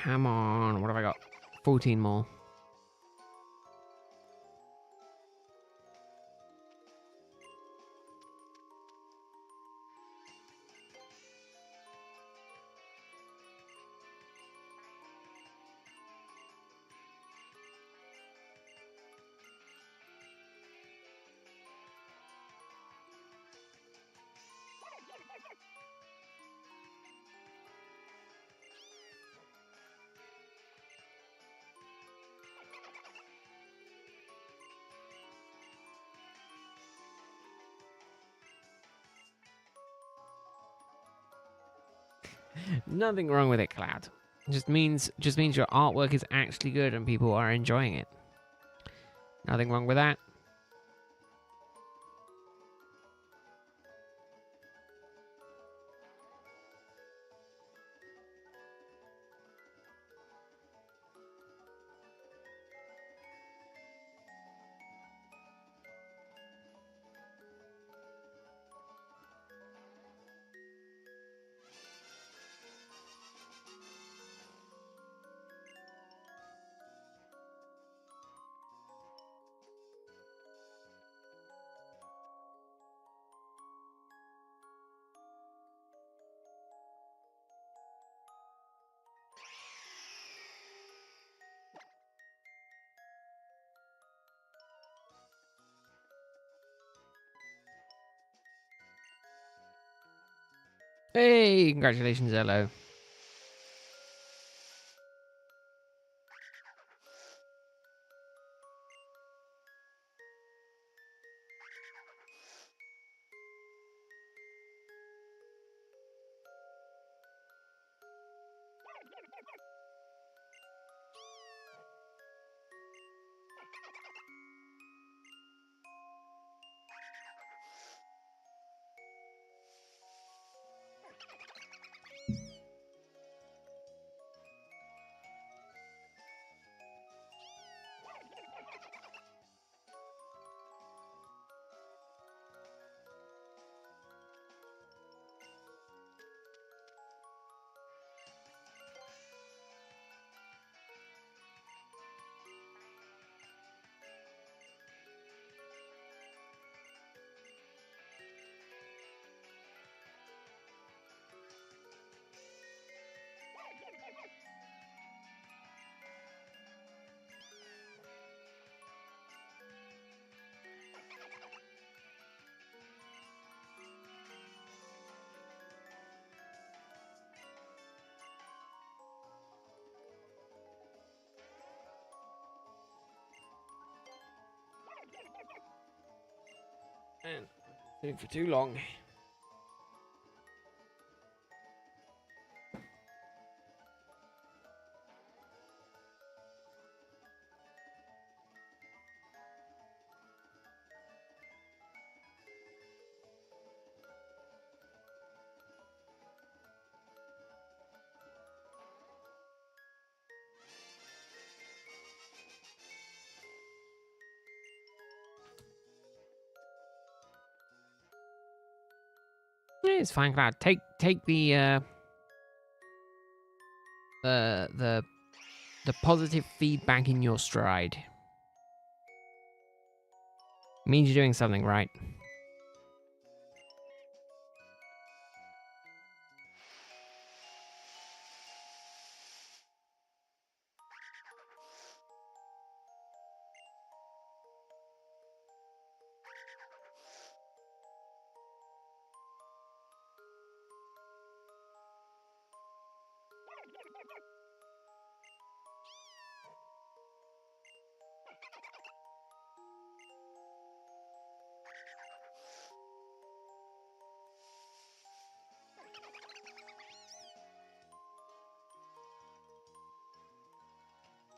Come on, what have I got? 14 more. Nothing wrong with it, Cloud. Just means your artwork is actually good and people are enjoying it. Nothing wrong with that. Hey, congratulations, Zello. Man, I've been sitting for too long. It's fine, Cloud. Take the the positive feedback in your stride. It means you're doing something right.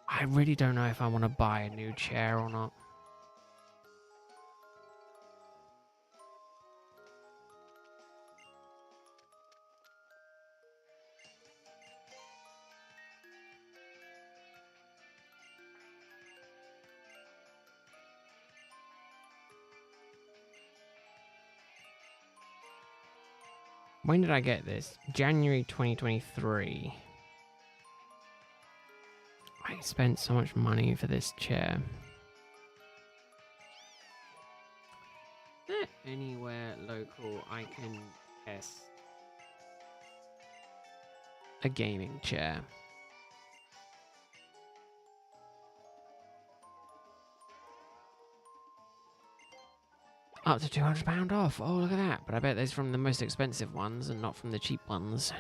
I really don't know if I want to buy a new chair or not. When did I get this? January 2023. I spent so much money for this chair. Is there anywhere local I can test a gaming chair? Up to £200 off. Oh, look at that. But I bet those from the most expensive ones and not from the cheap ones.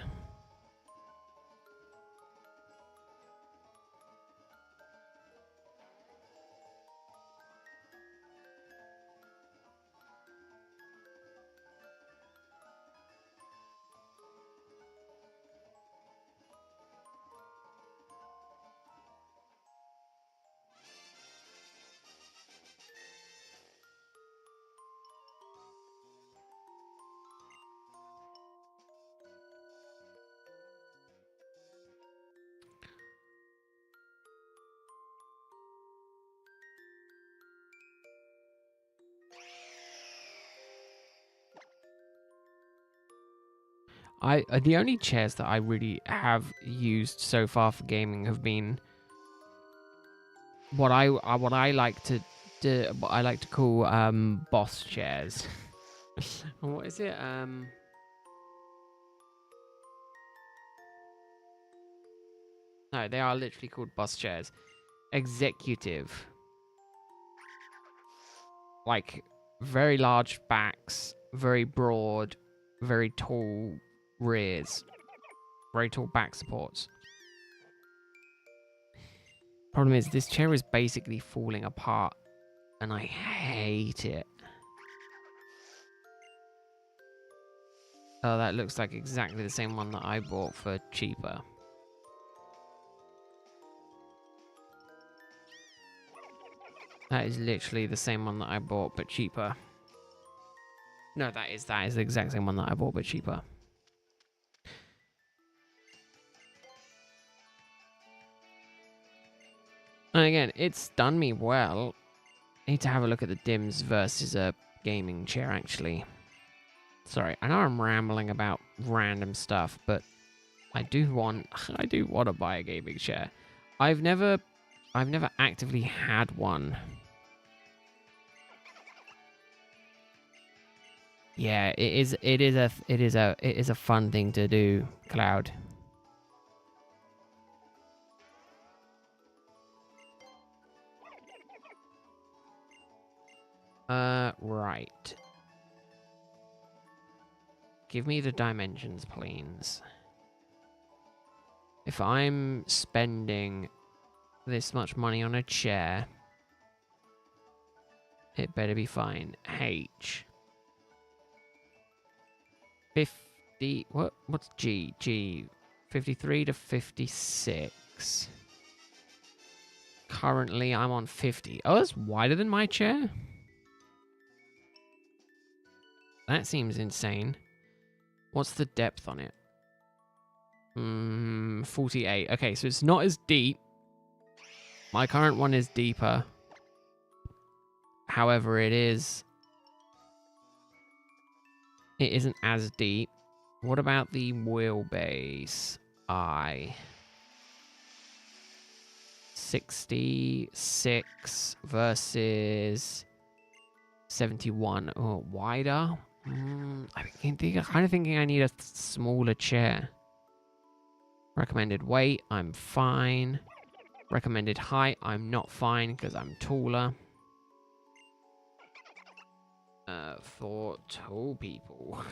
The only chairs that I really have used so far for gaming have been what I like to do, what I like to call boss chairs. What is it? No, they are literally called boss chairs. Executive. Like very large backs, very broad, very tall rears, very tall back supports. Problem is, this chair is basically falling apart, and I hate it. Oh, that looks like exactly the same one that I bought for cheaper. That is literally the same one that I bought, but cheaper. No, that is the exact same one that I bought, but cheaper. And again, it's done me well. I need to have a look at the dims versus a gaming chair, actually. Sorry, I know I'm rambling about random stuff, but I do want to buy a gaming chair. I've never actively had one. Yeah, it is a fun thing to do, Cloud. Right. Give me the dimensions, please. If I'm spending this much money on a chair, it better be fine. H. 50. What's G? G. 53 to 56. Currently, I'm on 50. Oh, that's wider than my chair? That seems insane. What's the depth on it? 48. Okay, so it's not as deep. My current one is deeper. However, it isn't as deep. What about the wheelbase? 66 versus 71. Oh, wider? I'm kind of thinking I need a smaller chair. Recommended weight, I'm fine. Recommended height, I'm not fine because I'm taller. For tall people.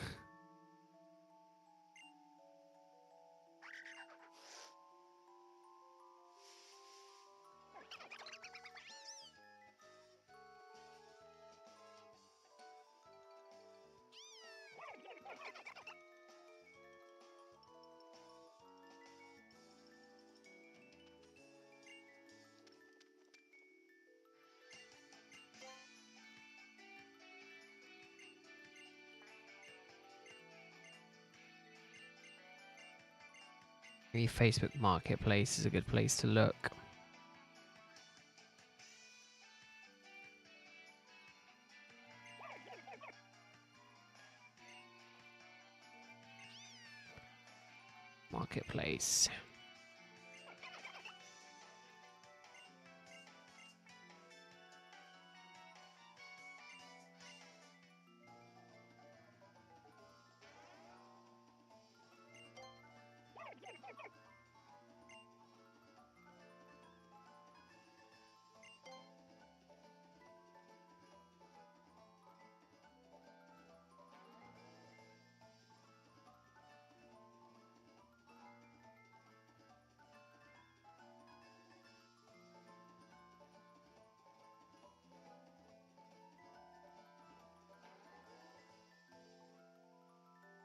Maybe Facebook Marketplace is a good place to look. Marketplace.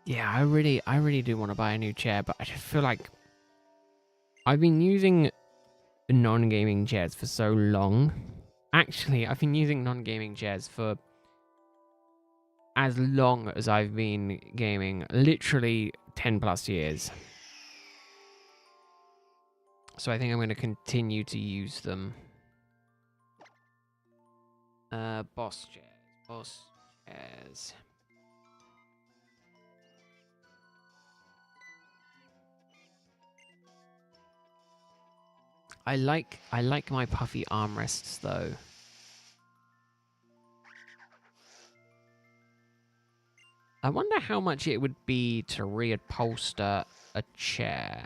Yeah, I really do want to buy a new chair, but I just feel like I've been using non-gaming chairs for so long. Actually, I've been using non-gaming chairs for as long as I've been gaming, literally 10 plus years. So I think I'm going to continue to use them. Boss chairs. I like my puffy armrests though. I wonder how much it would be to reupholster a chair.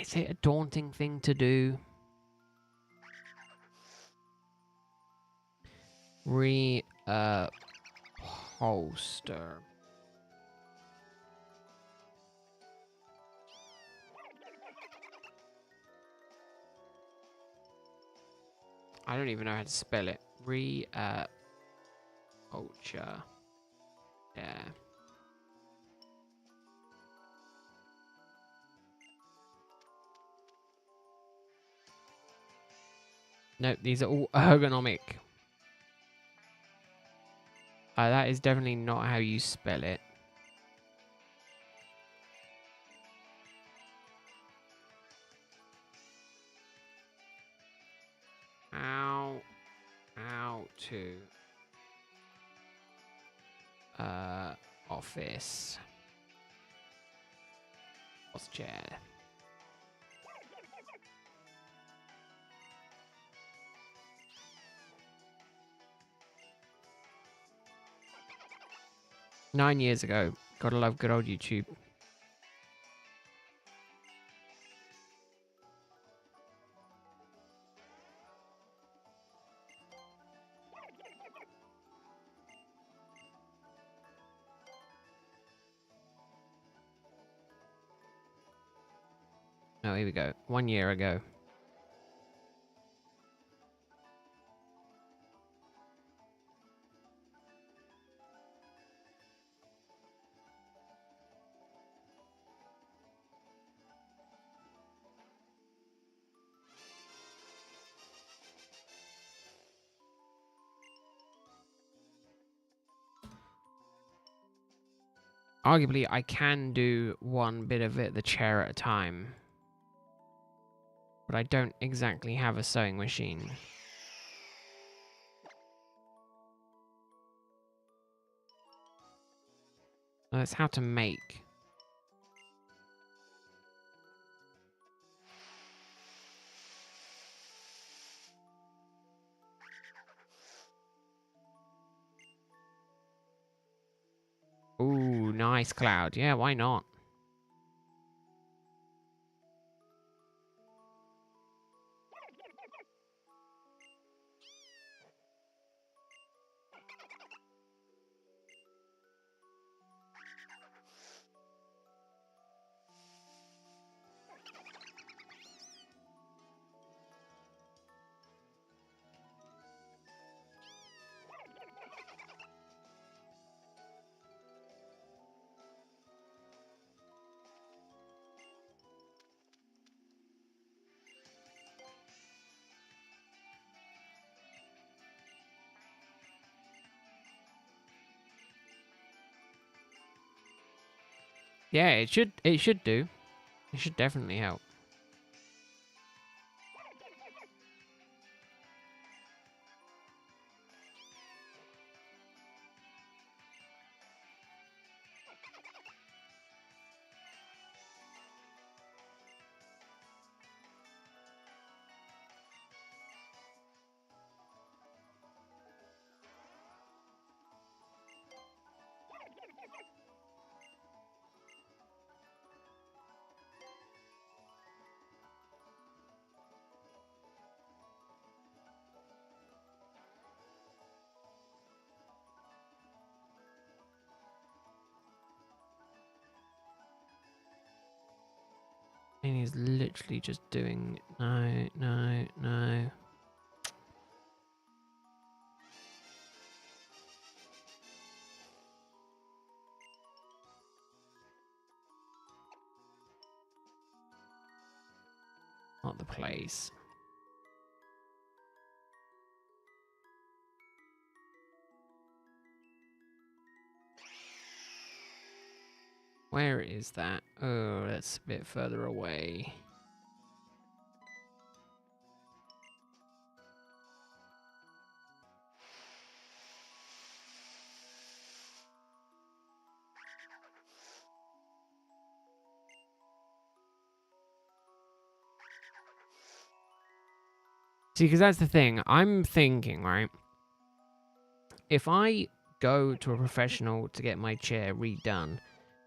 Is it a daunting thing to do? Reupholster. I don't even know how to spell it. Reupholster. Yeah. No, these are all ergonomic. That is definitely not how you spell it. How to office boss chair. Nine years ago. Gotta love good old YouTube. Oh, here we go. 1 year ago. Arguably, I can do one bit of it, the chair at a time. But I don't exactly have a sewing machine. That's how to make. Ooh, nice cloud. Yeah, why not? Yeah, it should do. It should definitely help. And he's literally just doing no, no, no. Not the place. Where is that? Oh, that's a bit further away. See, because that's the thing. I'm thinking, right? If I go to a professional to get my chair redone,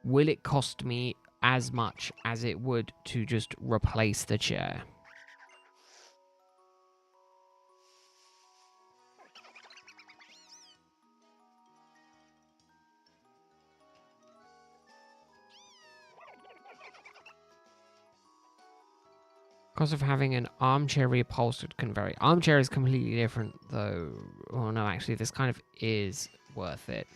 will it cost me as much as it would to just replace the chair? Cost of having an armchair reupholstered can vary. Armchair is completely different, though. Oh no, actually, this kind of is worth it.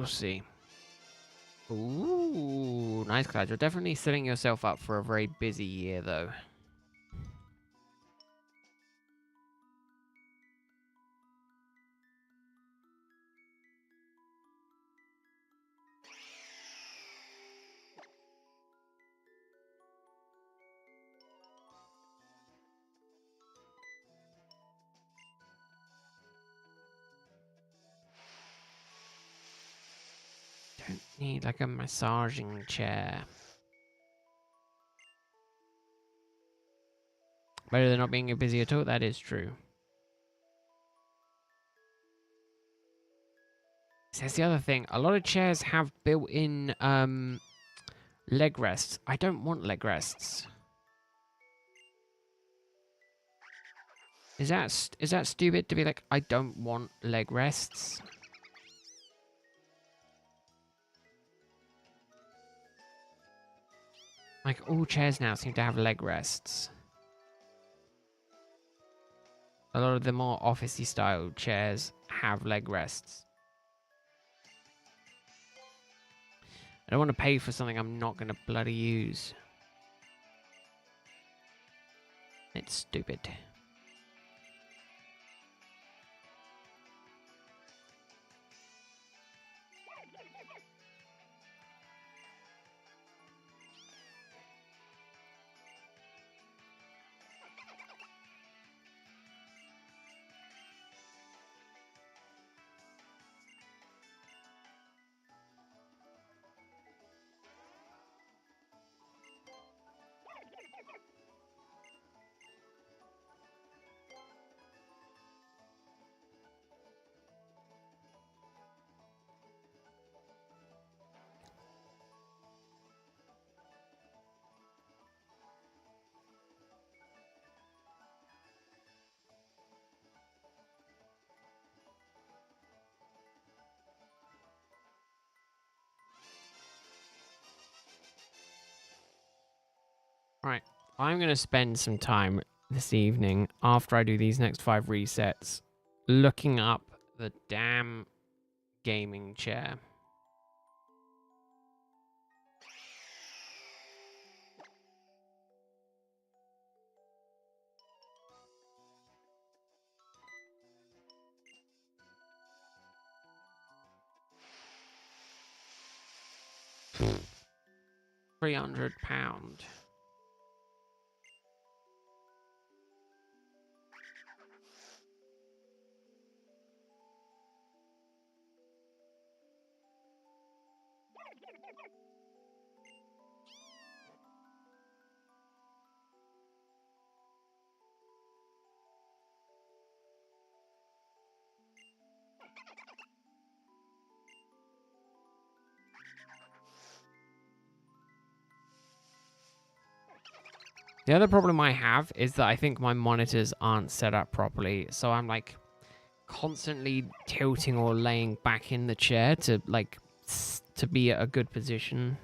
We'll see. Ooh, nice, Cloud. You're definitely setting yourself up for a very busy year, though. Don't need like a massaging chair. Better than not being busy at all, that is true. So that's the other thing. A lot of chairs have built-in leg rests. I don't want leg rests. Is that stupid to be like, I don't want leg rests? Like, all chairs now seem to have leg rests. A lot of the more officey style chairs have leg rests. I don't want to pay for something I'm not going to bloody use. It's stupid. Right, I'm going to spend some time this evening after I do these next 5 resets looking up the damn gaming chair. £300. The other problem I have is that I think my monitors aren't set up properly, so I'm like constantly tilting or laying back in the chair to like to be at a good position.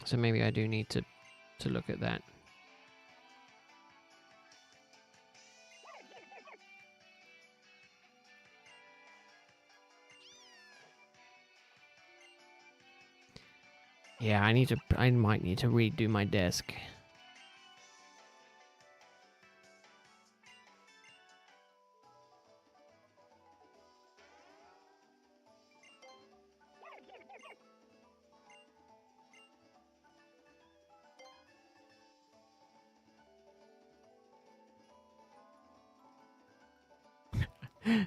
So maybe I do need to look at that. Yeah, I might need to redo my desk.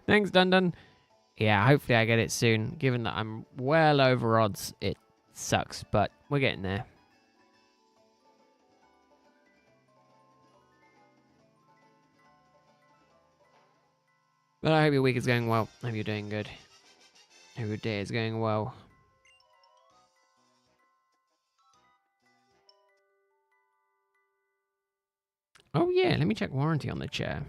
Thanks, Dundun. Yeah, hopefully I get it soon. Given that I'm well over odds, it sucks, but we're getting there. But I hope your week is going well. I hope you're doing good. I hope your day is going well. Oh yeah, let me check warranty on the chair.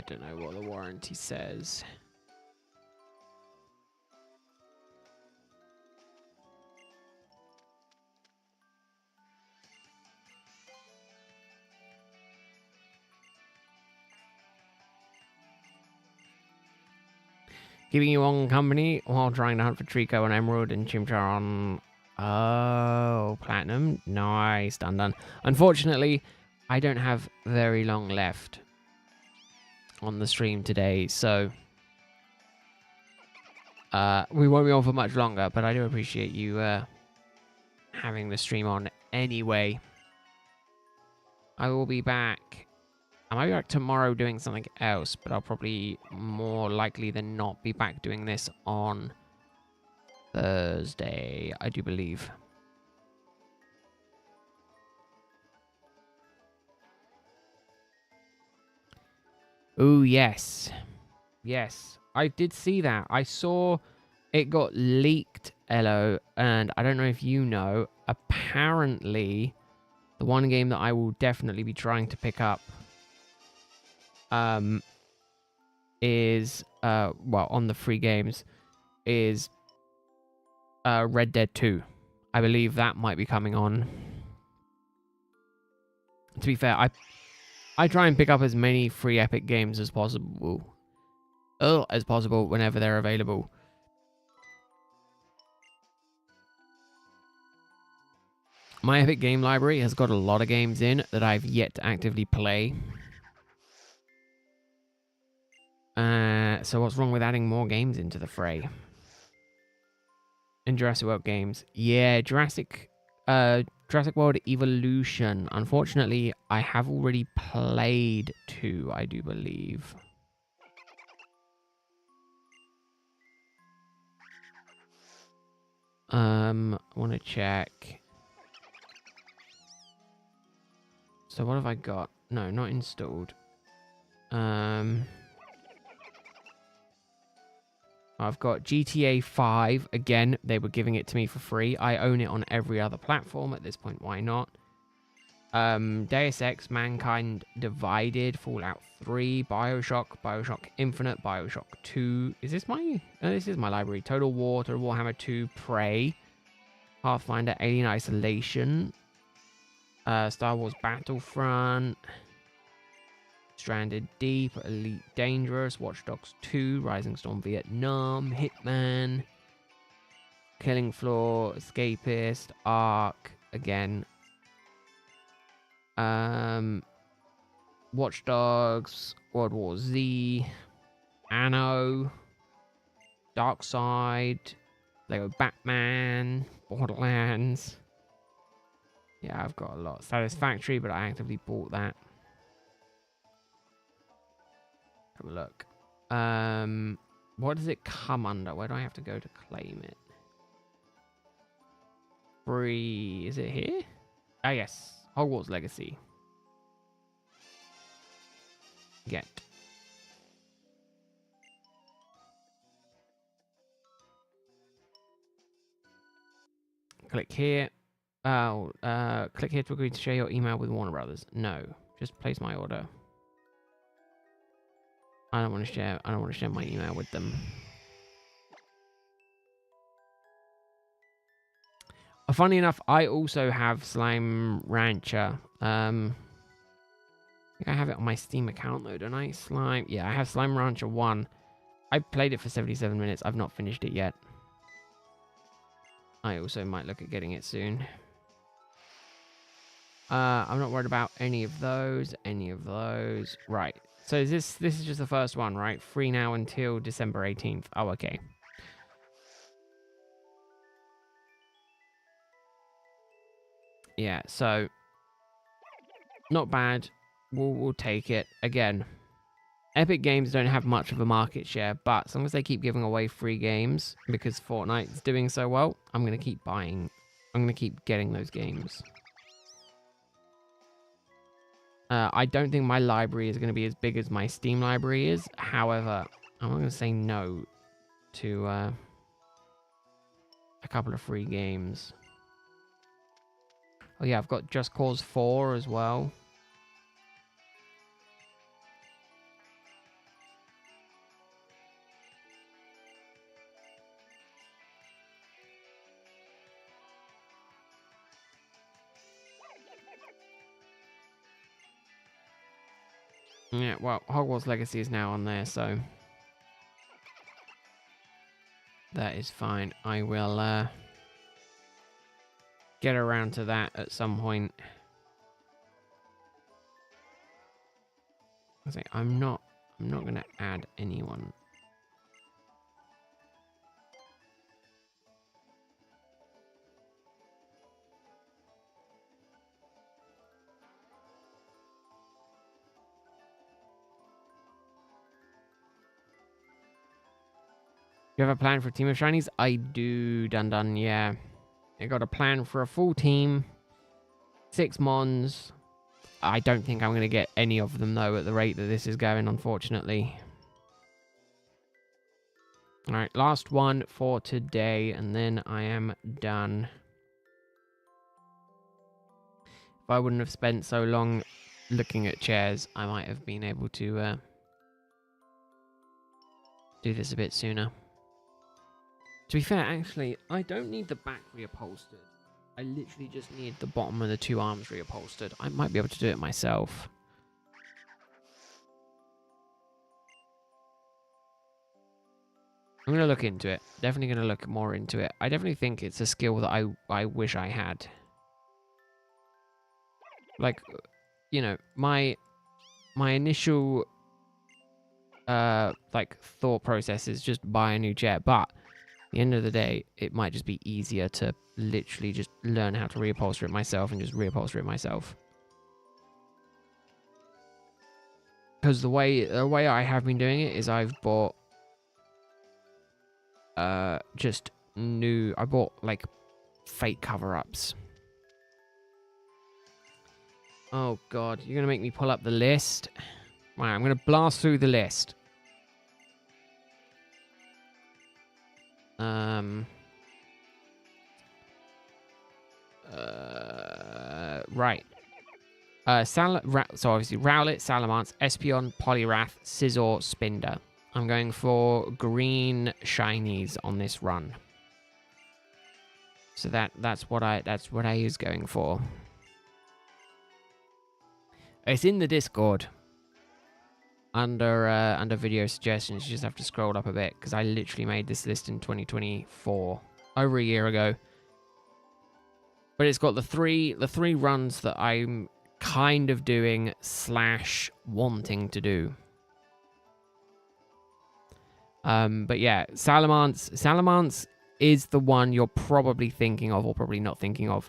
don't know what the warranty says. Keeping you on company while trying to hunt for Trico and Emerald and Chimchar on... Oh, Platinum. Nice. Done. Unfortunately, I don't have very long left on the stream today, so... we won't be on for much longer, but I do appreciate you having the stream on anyway. I will be back. I might be back tomorrow doing something else, but I'll probably more likely than not be back doing this on Thursday, I do believe. Oh, yes. Yes, I did see that. I saw it got leaked, Elo, and I don't know if you know, apparently the one game that I will definitely be trying to pick up is well, on the free games is Red Dead 2. I believe that might be coming on. To be fair, I try and pick up as many free Epic games as possible. Whenever they're available. My Epic game library has got a lot of games in that I've yet to actively play. So what's wrong with adding more games into the fray? In Jurassic World games. Yeah, Jurassic World Evolution. Unfortunately, I have already played 2, I do believe. I want to check. So what have I got? No, not installed. I've got GTA 5. Again, they were giving it to me for free. I own it on every other platform at this point. Why not? Deus Ex, Mankind Divided, Fallout 3, Bioshock Infinite, Bioshock 2. Is this my... No, this is my library. Total War, Total Warhammer 2, Prey, Pathfinder, Alien Isolation, Star Wars Battlefront, Stranded Deep, Elite Dangerous, Watch Dogs 2, Rising Storm Vietnam, Hitman, Killing Floor, Escapist, Ark, again. Watch Dogs, World War Z, Anno, Darkside, Lego Batman, Borderlands. Yeah, I've got a lot. Satisfactory, but I actively bought that. Have a look. What does it come under? Where do I have to go to claim it? Free. Is it here? Ah, yes. Hogwarts Legacy. Get. Click here. Click here to agree to share your email with Warner Brothers. No. Just place my order. I don't want to share my email with them. Funny enough, I also have Slime Rancher. I think I have it on my Steam account though, don't I? Slime. Yeah, I have Slime Rancher 1. I played it for 77 minutes. I've not finished it yet. I also might look at getting it soon. I'm not worried about any of those. Right. So this is just the first one, right? Free now until December 18th. Oh, okay. Yeah, so not bad. We'll take it. Again, Epic Games don't have much of a market share, but as long as they keep giving away free games because Fortnite's doing so well, I'm going to keep buying. I'm going to keep getting those games. I don't think my library is going to be as big as my Steam library is. However, I'm not going to say no to a couple of free games. Oh yeah, I've got Just Cause 4 as well. Yeah, well, Hogwarts Legacy is now on there, so that is fine. I will get around to that at some point. I'm not gonna add anyone. You have a plan for a team of shinies? I do, Dun. Yeah, I got a plan for a full team, 6 mons. I don't think I'm gonna get any of them though at the rate that this is going, unfortunately. All right, last one for today, and then I am done. If I wouldn't have spent so long looking at chairs, I might have been able to do this a bit sooner. To be fair, actually, I don't need the back reupholstered. I literally just need the bottom of the 2 arms reupholstered. I might be able to do it myself. I'm going to look into it. Definitely going to look more into it. I definitely think it's a skill that I wish I had. Like, you know, my initial like thought process is just buy a new chair, but at the end of the day, it might just be easier to literally just learn how to reupholster it myself and just reupholster it myself. Because the way I have been doing it is I've bought just new. I bought like fake cover-ups. Oh god, you're gonna make me pull up the list. Right, I'm gonna blast through the list. Right. So obviously Rowlet, Salamence, Espeon, Poliwrath, Scizor, Spinder. I'm going for green shinies on this run. So that's what I is going for. It's in the Discord. Under video suggestions, you just have to scroll up a bit because I literally made this list in 2024, over a year ago. But it's got the three runs that I'm kind of doing / wanting to do. But yeah, Salamence is the one you're probably thinking of, or probably not thinking of.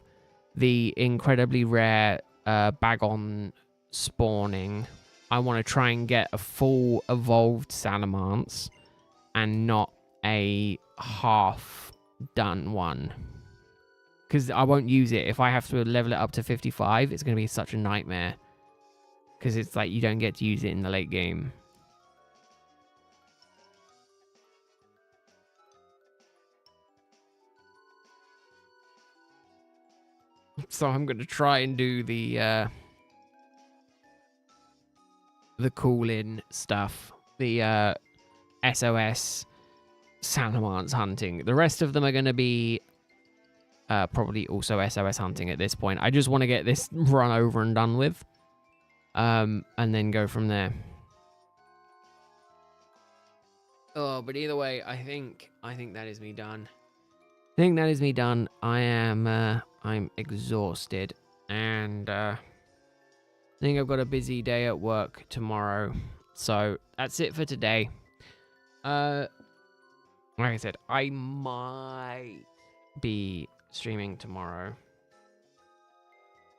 The incredibly rare Bagon spawning. I want to try and get a full evolved Salamence and not a half done one. Because I won't use it. If I have to level it up to 55, it's going to be such a nightmare. Because it's like you don't get to use it in the late game. So I'm going to try and do the call-in stuff. The SOS Salamence hunting. The rest of them are going to be probably also SOS hunting at this point. I just want to get this run over and done with. And then go from there. Oh, but either way, I think that is me done. I am I'm exhausted, and I think I've got a busy day at work tomorrow. So that's it for today. Like I said, I might be streaming tomorrow.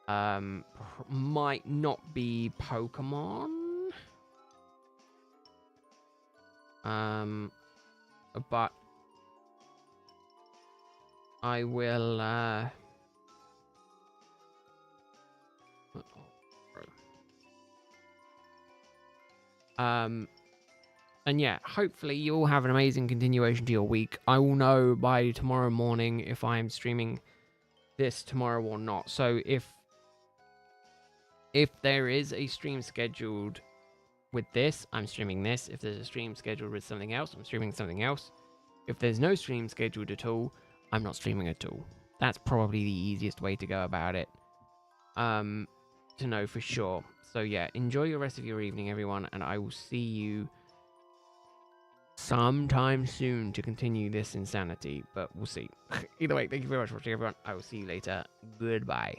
Might not be Pokemon. But I will and yeah, hopefully you all have an amazing continuation to your week. I will know by tomorrow morning if I'm streaming this tomorrow or not. So if there is a stream scheduled with this, I'm streaming this. If there's a stream scheduled with something else, I'm streaming something else. If there's no stream scheduled at all, I'm not streaming at all. That's probably the easiest way to go about it. To know for sure. So yeah, enjoy the rest of your evening, everyone, and I will see you sometime soon to continue this insanity, but we'll see. Either way, thank you very much for watching, everyone. I will see you later. Goodbye.